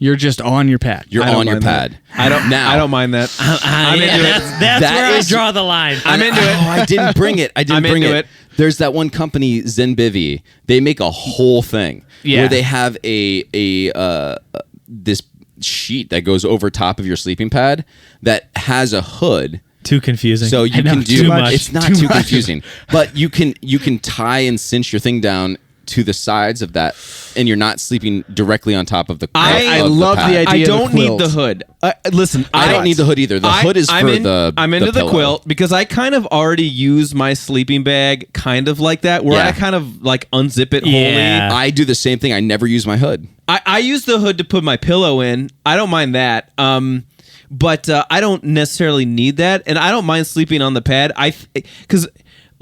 You're just on your pad. You're on your pad. I don't mind that. I'm into it. That's That where is- I draw the line. I'm into it. Oh, I didn't bring it. I'm into it. There's that one company, Zenbivy. They make a whole thing Yeah. where they have this sheet that goes over top of your sleeping pad that has a hood. Too confusing. So you know, can do too much. It's not Too too much. confusing, but you can tie and cinch your thing down to the sides of that, and you're not sleeping directly on top of the. I of love the pad. idea. I of don't the need quilt. the hood. Listen, I don't need the hood either. The hood is for I'm into the pillow. quilt because I kind of already use my sleeping bag kind of like that, where Yeah. I kind of like unzip it Yeah. wholly. I do the same thing. I never use my hood. I use the hood to put my pillow in. I don't mind that. But I don't necessarily need that, and I don't mind sleeping on the pad. Because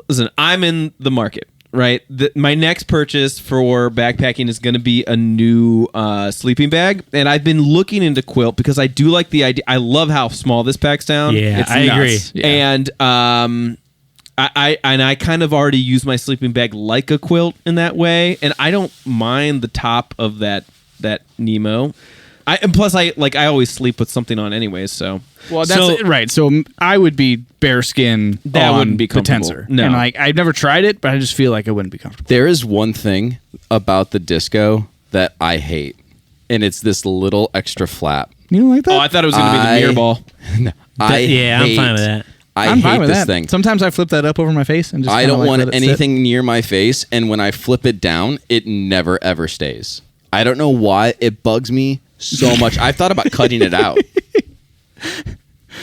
listen, I'm in the market, right? My next purchase for backpacking is going to be a new sleeping bag, and I've been looking into quilt because I do like the idea. I love how small this packs down. Yeah, It's I nuts. agree. Yeah. And I kind of already use my sleeping bag like a quilt in that way, and I don't mind the top of that Nemo. And plus, I always sleep with something on anyways. So Well, that's right. So I would be bare skin. That on wouldn't be the comfortable. tensor. No. And like I've never tried it, but I just feel like I wouldn't be comfortable. There is one thing about the disco that I hate, and it's this little extra flap. You don't like that? I thought it was going to be the mirror ball. I'm fine with that. I I'm hate fine with this that. thing. Sometimes I flip that up over my face and just. I kinda don't like want let it sit. anything near my face, and when I flip it down, it never ever stays. I don't know why it bugs me so much. I've thought about cutting it out.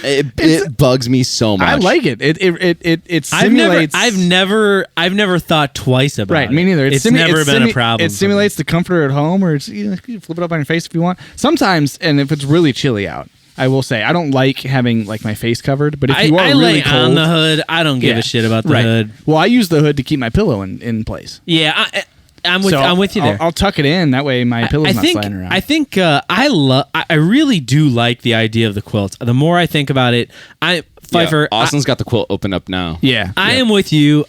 It bugs me so much. I like it. It simulates. I've never thought twice about it. Right, me neither. It's never been a problem. It for simulates the comfort at home, or it's, you can flip it up on your face if you want. Sometimes, and if it's really chilly out, I will say I don't like having like my face covered. But if me. you are I really lay cold, on the hood. I don't give yeah. a shit about the Right. hood. Well, I use the hood to keep my pillow in place. Yeah, I'm with So I'm with you there. I'll tuck it in. That way, my pillow's not sliding around. I think I really do like the idea of the quilt. The more I think about it, Pfeiffer. Austin's got the quilt open up now. yeah, I am with you.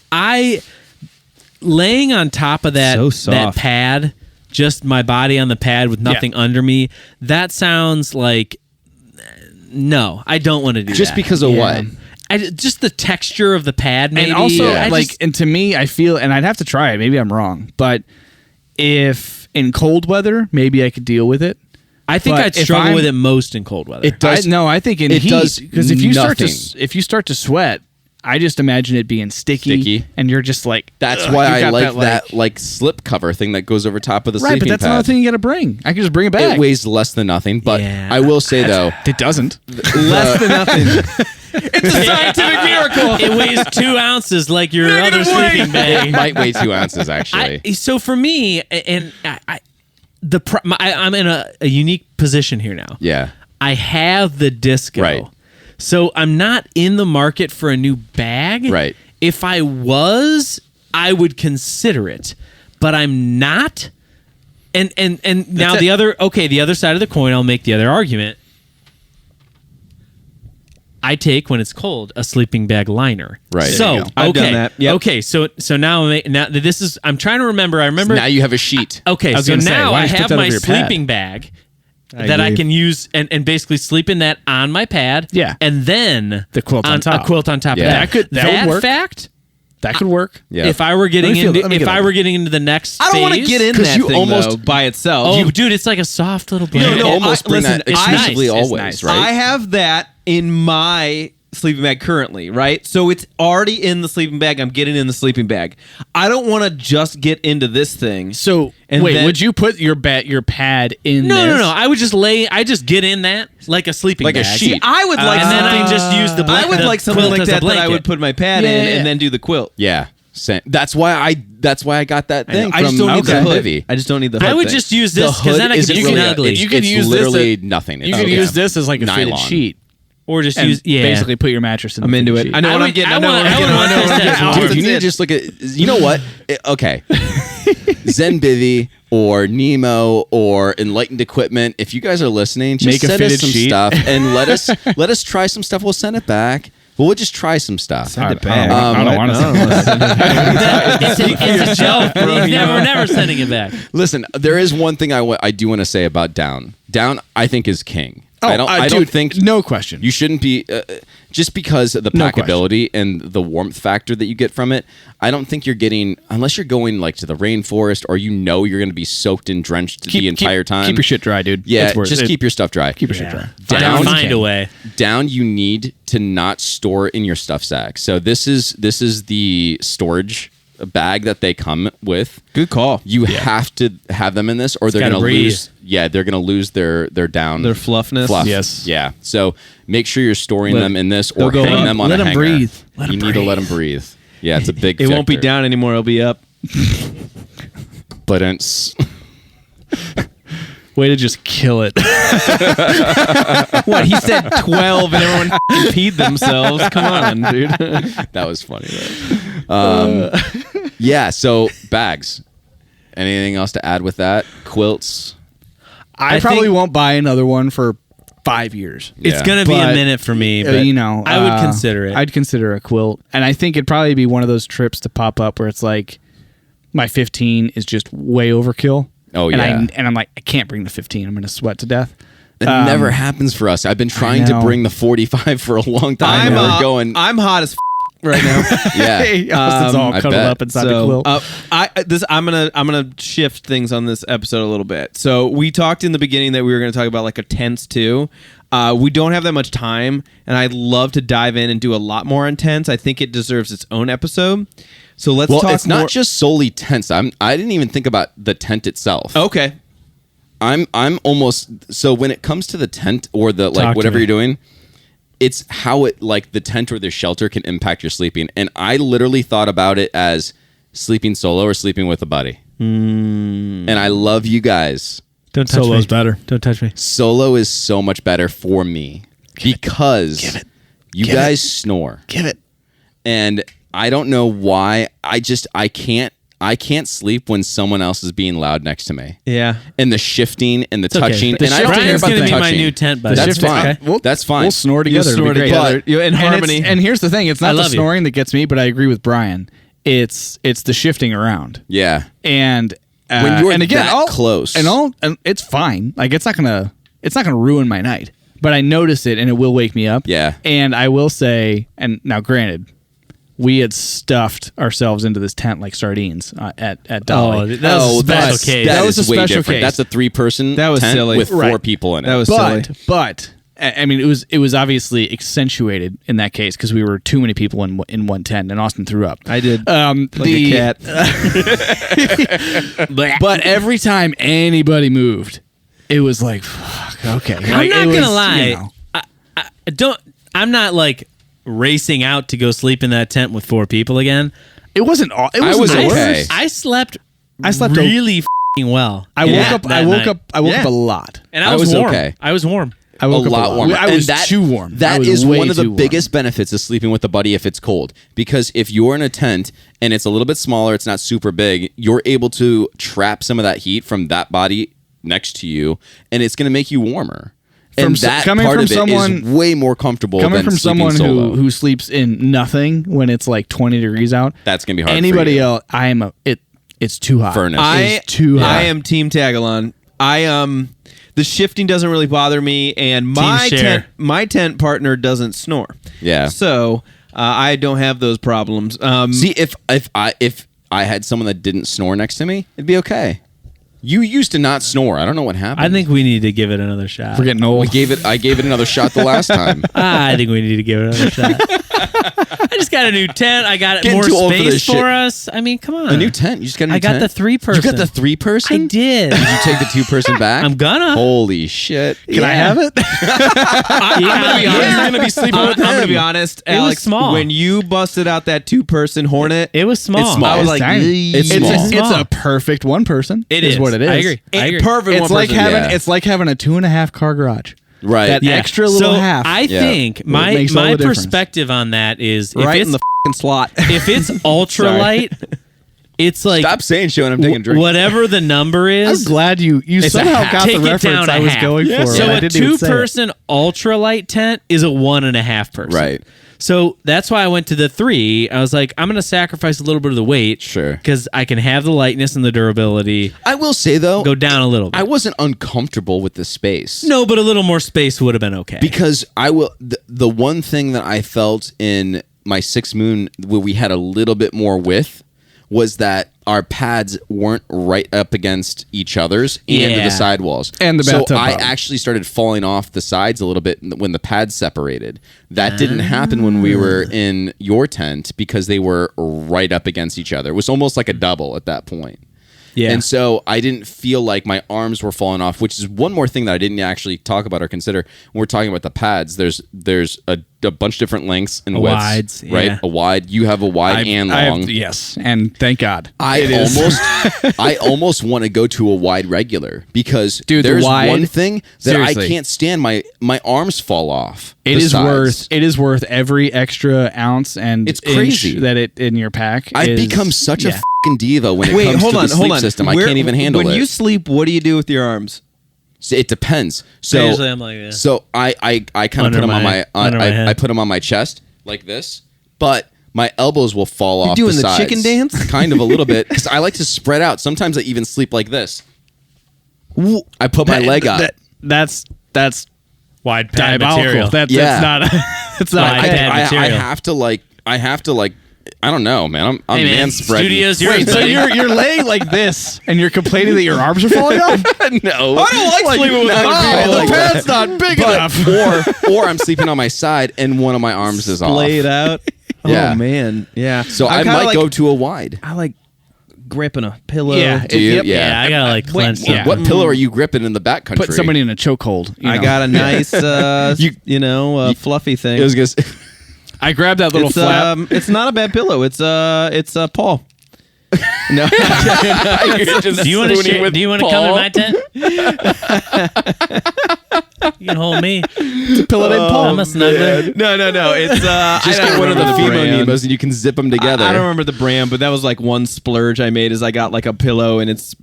Laying on top of that So soft. that pad, just my body on the pad with nothing under me. That sounds like no. I don't want to do Just that. because of what? Just the texture of the pad, maybe. and also I like, just- and to me, I feel, and I'd have to try it. Maybe I'm wrong, but if in cold weather, maybe I could deal with it. I think but I'd if struggle I'm- with it most in cold weather. It does. I think in it heat, does because if you nothing. start to sweat, I just imagine it being sticky, and you're just like. That's ugh, why you I got like that like slip cover thing that goes over top of the Right, sleeping but that's pad. another thing you got to bring. I can just bring it back. It weighs less than nothing, but Yeah. I will say though, It doesn't. Less than nothing. it's a scientific miracle. It weighs 2 ounces, like your other sleeping it bag. might weigh 2 ounces actually. So for me, and I'm in a unique position here now. Yeah. I have the disco. Right. So I'm not in the market for a new bag. Right. If I was, I would consider it, but I'm not. And now the other side of the coin, I'll make the other argument. I take when it's cold a sleeping bag liner. Right. So There you go. I've done that. Yep. Okay. So now this is. I'm trying to remember. I remember. Now you have a sheet. Okay, I was so gonna say, now why I don't you put have that my over your pad? sleeping bag that I agree. can use and basically sleep in that on my pad. Yeah. And then The quilt on top. A quilt on top Yeah. of that. That would work. fact, That could work. Yeah. if I were getting Let me feel- into let me if get I that. were getting into the next I don't want to phase- get in 'Cause that you thing almost- though, by itself. Oh, dude, it's like a soft little You blanket. no, almost bring listen, that it's exclusively nice. always, It's nice. right? I have that in my sleeping bag currently, right? So it's already in the sleeping bag. I'm getting in the sleeping bag. I don't want to just get into this thing. So And wait, then- would you put your pad in? No, this? no. I would just I just get in that like a sleeping Like a bag. sheet. See, I would like and then I something. just use the I would the like something quilt like as a that that I blanket. would put my pad Yeah, in yeah, yeah. and then do the quilt. Yeah. That's why I got that thing. I just from don't need the hood. Heavy. I just don't need the hood. I would thing. just use The this because then hood I could isn't use really it a- ugly. it's- You could it's use this literally nothing. You It's could okay. use this as like a fitted Nylon. sheet, or just and use basically put your mattress in. I'm the into fitted it. sheet. I know what I'm getting. I know what I'm getting. want this Dude, you need to just look at. You know what? Okay, Zenbivy or Nemo or Enlightened Equipment. If you guys are listening, just Make a send us fitted some sheet. stuff and let us try some stuff. We'll send it back. Well, we'll just try some stuff. Send it back. I don't want to send it. It's a joke. We're never sending it back. Listen, there is one thing I do want to say about down. Down, I think, is king. I don't think no question. you shouldn't be just because of the No packability and the warmth factor that you get from it. I don't think you're getting, unless you're going like to the rainforest or you're going to be soaked and drenched the entire time. Keep your shit dry, dude. Yeah, It's worth just it. keep your stuff dry. Keep your shit dry. Down, Find a way. Down, you need to not store in your stuff sack. So this is the storage bag that they come with. Good call. You have to have them in this, or they're gotta going to breathe. lose. Yeah, they're going to lose their down, Their fluffness. fluff. Yes. Yeah. So make sure you're storing them in this, or go hang up. them on Let a them hanger. breathe. Let You them need to let breathe. them breathe. Yeah, it's a big. It won't be factor. down anymore. It'll be up. But it's Way to just kill it. What? He said 12 and everyone f***ing peed themselves. Come on, dude. that was funny. Though. Yeah. So bags. Anything else to add with that? Quilts. I probably won't buy another one for 5 years. It's Yeah. gonna be a But, minute for me, but I would consider it. I'd consider a quilt, and I think it'd probably be one of those trips to pop up where it's like my 15 is just way overkill. Oh, and yeah. I'm like, I can't bring the 15. I'm going to sweat to death. It never happens for us. I've been trying to know. bring the 45 for a long time. and we're going. I'm hot as right now. Yeah. Austin's all I cuddled bet. up inside the quilt. I'm gonna shift things on this episode a little bit. So we talked in the beginning that we were gonna talk about like a tents too. We don't have that much time, and I'd love to dive in and do a lot more on tents. I think it deserves its own episode. So let's Well, talk. it's not just solely tents. I didn't even think about the tent itself. Okay. I'm almost so when it comes to the tent or the Talk like to whatever me. you're doing, it's how it like the tent or the shelter can impact your sleeping. And I literally thought about it as sleeping solo or sleeping with a buddy. And I love you guys. Don't touch Solo's me. better. Don't touch me. Solo is so much better for me because you guys snore. Give it. And I don't know why. I can't sleep when someone else is being loud next to me. Yeah. And the shifting and the okay. touching. The and I don't care Brian's about gonna the be my touching. new tent buddy. That's Shifting, fine. okay. That's fine. We'll snore You'll together. snore It'll be great. together. You're in harmony. And here's the thing. It's I not the love you. snoring that gets me, but I agree with Brian. It's the shifting around. Yeah. And When you're and again, that close. and it's fine. Like it's not gonna ruin my night. But I notice it, and it will wake me up. Yeah. And I will say, and now granted, we had stuffed ourselves into this tent like sardines at Dolly. That was a special case. That was a way special different. case. That's a 3-person That was tent silly. with 4 Right. people in it. That was silly. But I mean, it was obviously accentuated in that case because we were too many people in one tent, and Austin threw up. I did. Like a cat. But every time anybody moved, it was like, fuck, okay. I'm not gonna lie. I'm not like racing out to go sleep in that tent with 4 people again. It wasn't. It I wasn't was the okay. worst. I slept slept really f***ing well. I woke that- up. that I woke night. up. I woke Yeah. up a lot. and I I was was warm. okay. I was warm. I a woke up lot warmer. I was And too warm. I That was is way one of the too warm. biggest benefits of sleeping with a buddy if it's cold. Because if you're in a tent and it's a little bit smaller, it's not super big, you're able to trap some of that heat from that body next to you, and it's going to make you warmer. And that coming part from of it someone- is way more comfortable Coming than from sleeping someone solo. who sleeps in nothing when it's like 20 degrees out. That's going to be hard for Anybody you. else? It's too hot. Furnace. It's too hot. I am Team Tagalon. The shifting doesn't really bother me, and share. my tent partner doesn't snore. Yeah. So I don't have those problems. See, if I had someone that didn't snore next to me, it'd be okay. You used to not snore. I don't know what happened. I think we need to give it another shot. We're getting old. I gave it another shot the last time. I think we need to give it another shot. I just got a new tent. I got Getting more too old for space this for shit. us. I mean, come on. A new tent. You just got a new I got tent? the 3-person. You got the 3-person? I did. Did you take the 2-person back? I'm gonna. Holy shit! Can I have it? I'm gonna be honest. You're gonna be sleeping with I'm gonna him. be honest, It was Alex. small. When you busted out that 2-person Hornet, It was small. It's small. I was It's like, tiny. It's It's small. a perfect one person. It is is. what it is. I agree. perfect. It's one like person. having Yeah. it's like having a 2.5 car garage. Right. That Yeah. extra little so half. I Yeah. think my makes all my the difference. perspective on that is right if in it's the slot. if it's ultralight, It's like Stop saying shit when I'm taking a drink. whatever the number I'm is. glad you somehow got Take the it reference down I a was half. going for. So but I a didn't even say it. 2-person ultralight tent is a 1.5 person. Right. So that's why I went to the 3. I was like, I'm going to sacrifice a little bit of the weight. Sure. Because I can have the lightness and the durability. I will say though, Go down a little bit. I wasn't uncomfortable with the space. No, but a little more space would have been okay. Because I will. The one thing that I felt in my 6 Moon where we had a little bit more width was that our pads weren't right up against each other's and Yeah. the sidewalls. And the so bathtub I bottom. actually started falling off the sides a little bit when the pads separated. That didn't happen when we were in your tent because they were right up against each other. It was almost like a double at that point. yeah. And so I didn't feel like my arms were falling off, which is one more thing that I didn't actually talk about or consider when we're talking about the pads. There's a bunch of different lengths and widths, wides, right? yeah. A wide. You have a wide and long. Yes, and thank God. I almost want to go to a wide regular because Dude, the there's wide- one thing that seriously. I can't stand. My arms fall off. It the is sides. worth every extra ounce and It's inch crazy. that it in your pack. I've is- become such a yeah. fucking diva when it Wait, comes hold to on, the hold sleep on. system. I can't even handle when it. you sleep, what do you do with your arms? So it depends. So Usually I'm like this. So I kind of Under put them on my- my under my head. I put them on my chest like this, but my elbows will fall off. doing the sides. chicken dance? Kind of a little bit because I like to spread out. Sometimes I even sleep like this. I put my leg up. That's Wide pad diabolical. material. That's Yeah. not. It's not. Wide okay. pad I material. have to like. I don't know, man. I'm Hey, man, man spreading. studio's yours. Wait, so buddy. you're laying like this, and you're complaining that your arms are falling off? No, I don't like sleeping with other people the like pad's not big enough. or I'm sleeping on my side and one of my arms is off. Lay it out. Yeah. Oh man, yeah. So I'm I kinda might like, go to a wide. I like gripping a pillow. Yeah, Do you? Yep. yeah, I gotta like cleanse. yeah. What pillow are you gripping in the back country? Put somebody in a chokehold. you I know. got a nice, fluffy thing. It was just. I grabbed that little it's flap. it's not a bad pillow. It's Paul. No, Do you want to share? Do you want to come in my tent? You can hold me. Pillow named Paul. I'm a snuggler. no. It's Just I get don't one of the remember female brand. Nemos and you can zip them together. I don't remember the brand, but that was like one splurge I made. Is I got like a pillow and it's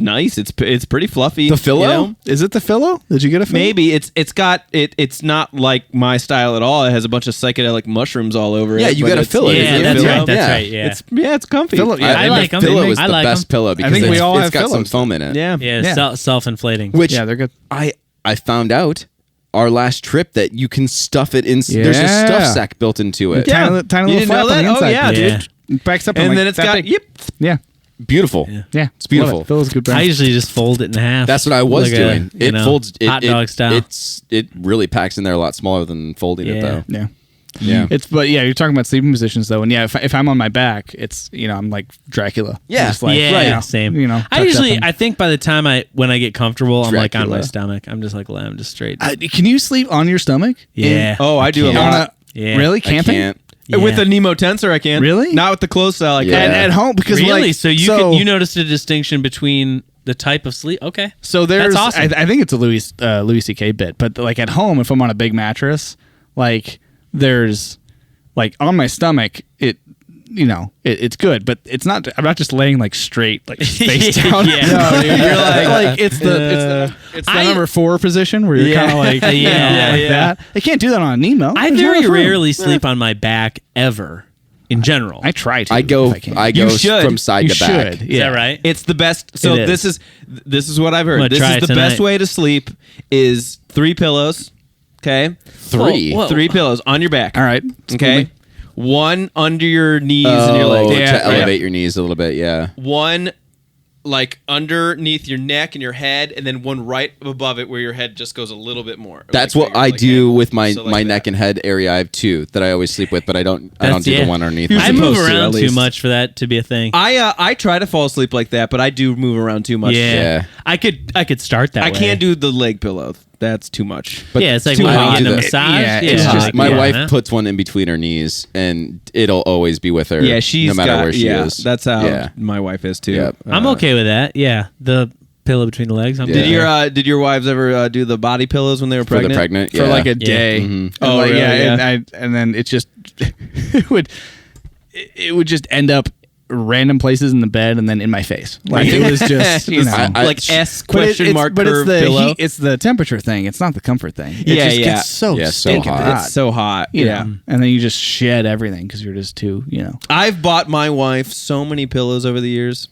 nice. It's pretty fluffy. The Philo? you know? Is it the Philo? Did you get a Philo? Maybe it's not like my style at all. It has a bunch of psychedelic mushrooms all over it. Yeah, you but gotta it's- fill it. Yeah, Is it that's Philo? right. That's Yeah. right. Yeah. It's comfy. Philo- yeah. I And like the 'em. Philo is I the like best 'em. pillow because think we all it's have got some Philos. foam in it. Yeah. Yeah, Yeah. self-inflating. Which Yeah, they're good. I found out our last trip that you can stuff it in. There's a Yeah. stuff sack built into it. Yeah. Tiny You little didn't flap know on that? the Oh, inside. yeah, Yeah. dude. It backs up And like then it's that got big. yep. Yeah, Beautiful. yeah. It's beautiful. Love it. Philo's a good brand. I usually just fold it in half. That's what I was Like doing. you know, Folds. hot dog style. It really packs in there a lot smaller than folding it Yeah. though. yeah. Yeah. But yeah, you're talking about sleeping positions though, and yeah, if I'm on my back, it's I'm like Dracula. Yeah. Just like, yeah, right, same. You know, I tucked usually, up in- I think by the time when I get comfortable, I'm like on my Dracula. stomach. I'm just like, I'm just straight. Can you sleep on your stomach? Yeah. Oh, I do a can't. lot. Yeah. Really? I Camping? can't. Yeah. With a Nemo tensor, I can. Really? Not with the closed style. I Yeah. can. At home because Really? like So you noticed a distinction between the type of sleep? Okay. So there's, That's awesome. I think it's a Louis C.K. bit, but like at home, if I'm on a big mattress, like there's, like on my stomach, it's good, but it's not. I'm not just laying like straight, like face down. Yeah. No, dude, you're like it's the I- number 4 position where you're kind of like like that. They can't do that on a Nemo. I There's very not enough room. rarely sleep on my back ever, in general. I try to. I go. if I can. I go You should. from side You to back. should. Is that right? It's the best. So It this is. is what I've I'm heard. gonna This try is it the best tonight. way to sleep is 3 pillows. Okay, 3. Whoa. 3 pillows on your back. All right. Okay, 1 under your knees and your legs. Yeah, to elevate your knees a little bit. Yeah. 1 like underneath your neck and your head, and then 1 right above it where your head just goes a little bit more. That's Like what I like do that. with my So like my that. neck and head area. I have 2 that I always sleep with, but I don't do yeah. the one underneath. You're I my move supposed to, around at too least. much for that to be a thing. I try to fall asleep like that, but I do move around too much. Yeah. I could start that I way. can't do the leg pillow. That's too much. But yeah, it's like too when hard we to get a do that. massage. Yeah, Yeah, it's just- like, My yeah, wife no? puts one in between her knees, and it'll always be with her. Yeah, she's no matter got, where she yeah, is. That's how Yeah. my wife is too. Yep. I'm okay with that. Yeah, the pillow between the legs. I'm Yeah. good. Did your wives ever do the body pillows when they were for the pregnant? pregnant. For yeah. like a Yeah. day. Mhm. And Oh, like, really? yeah, Yeah. and then it just it would just end up random places in the bed and then in my face. Like it was just like S question mark but curve it's the pillow. heat, it's the temperature thing. It's not the comfort thing. It Yeah, just yeah. gets so Yeah, so stinking hot. hot. It's so hot. you Yeah. know? And then you just shed everything because you're just too, I've bought my wife so many pillows over the years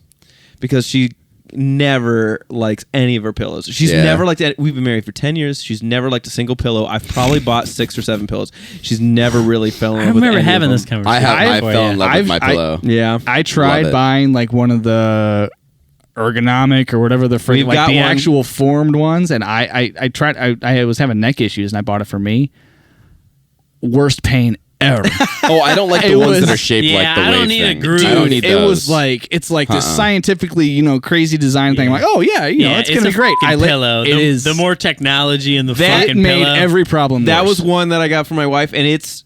because she never likes any of her pillows. She's Yeah. never liked any. We've been married for 10 years. She's never liked a single pillow. I've probably bought 6 or 7 pillows. She's never really fell in I love with remember any having of this them. conversation. I before, fell in love with my I've- pillow. Yeah. I tried Love it. buying like one of the ergonomic or whatever the We've like got the one. actual formed ones, and I tried. I was having neck issues, and I bought it for me. Worst pain ever. Oh, I don't like the It ones was- that are shaped Yeah, like the I don't wave need a thing. groove. I don't need It those. was like it's like this scientifically crazy design thing. I'm like, oh yeah, it's gonna be great. I pillow. It the, is. the more technology in the That fucking it made pillow. every problem. That worse. was one that I got for my wife, and it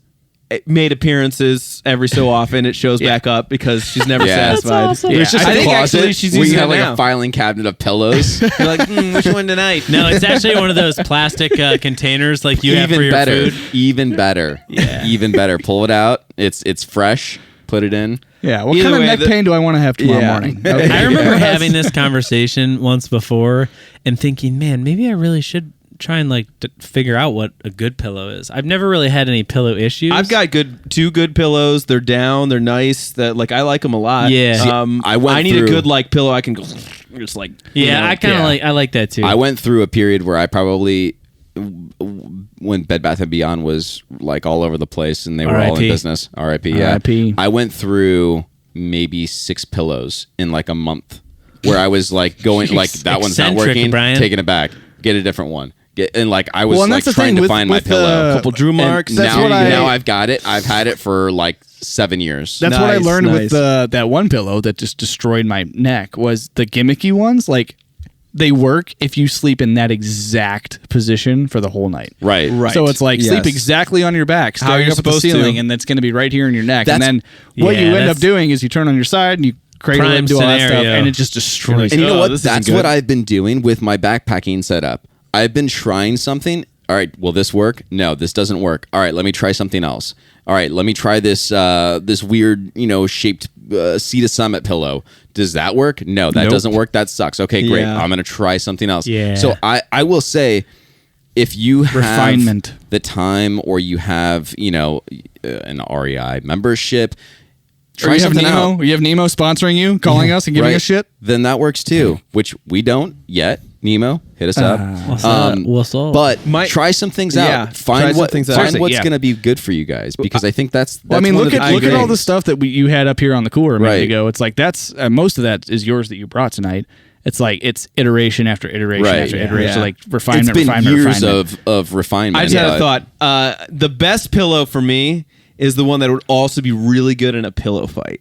made appearances every so often. It shows back up because she's never Yeah. That's satisfied. awesome. There's just I a think closet actually she's where using you have it like now. a filing cabinet of pillows. You're like, which one tonight? No, it's actually one of those plastic containers like you have for Even your better. food. Even better. Yeah. Even better. Pull it out. It's fresh. Put it in. Yeah. What Either kind of way, neck pain do I want to have tomorrow Yeah. morning? I remember having this conversation once before and thinking, man, maybe I really should try and figure out what a good pillow is. I've never really had any pillow issues. I've got two good pillows. They're down. They're nice. That I like them a lot. Yeah. See, I need a good pillow. I can go just I kind of I like that too. I went through a period where I probably, when Bed Bath & Beyond was like all over the place and they were all in R.I.P. business. R.I.P. Yeah. R.I.P. I went through maybe 6 pillows in like a month where I was like going like that one's not Eccentric, working, Brian. taking it back, get a different one. And like I was Well, and like that's the trying thing to with- find my with, pillow. couple Drew And marks. That's now, what I- now I've got it. I've had it for like 7 years. That's what I Nice, learned nice. with that one pillow that just destroyed my neck was the gimmicky ones. Like they work if you sleep in that exact position for the whole night. Right. Right. So it's like sleep Yes. exactly on your back, How staring you're up at the supposed to. ceiling, and that's going to be right here in your neck. And That's- then what Yeah, you end up that's- doing is you turn on your side and you cradle it Prime and do all that stuff, scenario. and it just destroys. And you know Oh, what? this isn't That's good. what I've been doing with my backpacking setup. I've been trying something. All right, will this work? No, this doesn't work. All right, let me try something else. All right, let me try this this weird, shaped Sea to Summit pillow. Does that work? No, that Nope. doesn't work. That sucks. Okay, great. Yeah. I'm going to try something else. Yeah. So I will say, if you have Refinement. the time or you have, an REI membership, Or try you have something Nemo. out. You have Nemo sponsoring you, calling us and giving Right. us shit. Then that works too, which we don't yet. Nemo, hit us up. What's up? What's up? But My- try some things Yeah, out. try Find some what things out. find Seriously, what's yeah. going to be good for you guys because I think that's Well, I mean, one look of at the look at all the things. stuff that you had up here on the cooler a minute Right. ago. It's like that's most of that is yours that you brought tonight. It's like it's iteration after iteration Right. after Yeah. iteration, Yeah. like refinement, It's been refinement, years refinement. of refinement. I just had a but- thought. The best pillow for me is the one that would also be really good in a pillow fight.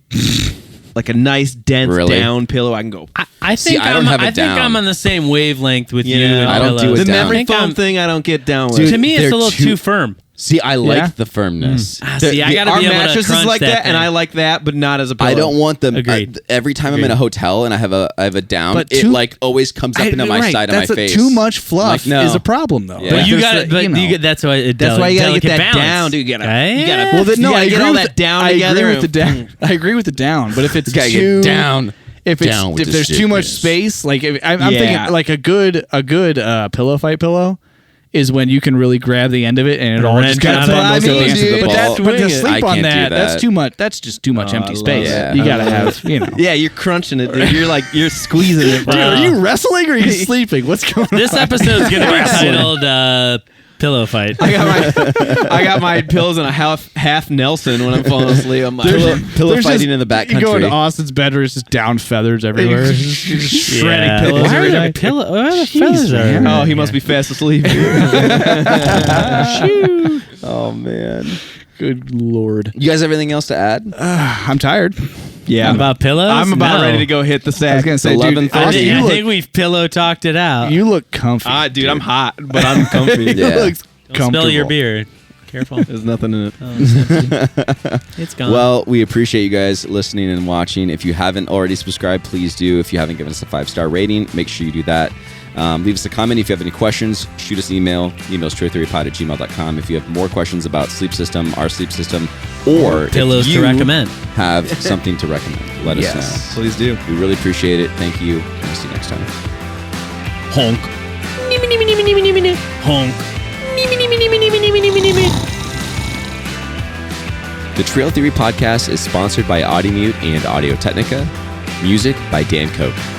Like a nice dense Really? down pillow. I can go. I think I don't have it I think down. I'm on the same wavelength with you. Yeah. and I don't do pillows. it The down. memory I think I'm- foam thing I don't get down with. Dude, To me, it's they're a little too- too firm. See, I like Yeah? the firmness. See, I gotta our be able to mattress is crunch like that, thing. and I like that, but not as a pillow. I don't want them. Agreed. Every time I'm in a hotel and I have a down, But it too- like always comes up into my right, side of my that's face. Too much fluff Like, no. is a problem, though. Yeah. But you there's got the- it. But you know. you get, that's why. That's why you gotta get that balance. down, dude. You gotta. Yeah. Well, then, no, you I gotta get agree all with that down I together. agree with the down. I agree with the down, but if it's gotta get too down. if it's Down with if the there's too much sickness. space, like I'm Yeah. thinking like a good pillow fight pillow is when you can really grab the end of it and it all just kind That's of what I bundles mean, against dude. the ball. That's But to swing it. sleep I on can't do that, that's that. too much. That's just too much I empty love space. that. You gotta have, Yeah, you're crunching it. Dude. You're squeezing it. Dude, are you wrestling or are you sleeping? What's going on? This episode's gonna be titled "Pillow Fight." I got my pillows in a half Nelson when I'm falling asleep. I'm like, Pillow There's fighting just- in the back You go country. into Austin's bedroom, it's just down feathers everywhere. Just shredding Yeah. pillows Why every are there day. pillow? Why are the feathers man. there? oh, he must be fast asleep. Oh man. Good lord. You guys have anything else to add? I'm tired. Yeah, About pillows? I'm about No. ready to go hit the I was sack. gonna say, dude, 11:30. I Austin, think, you I look, think we've pillow talked it out. you look comfy. Dude, I'm hot, but I'm comfy. You Yeah. look Don't spill your comfortable. beer. Careful. There's nothing in it. It's gone. Well, we appreciate you guys listening and watching. If you haven't already subscribed, please do. If you haven't given us a 5-star rating, make sure you do that. Leave us a comment. If you have any questions, shoot us an email. Email trailtheorypod@gmail.com. If you have more questions about sleep system, our sleep system, or pillows if to you recommend, have something to recommend, let us know. Please do. We really appreciate it. Thank you. And we'll see you next time. honk. Honk. The Trail Theory Podcast is sponsored by Audimute and Audio Technica. Music by Dan Koch.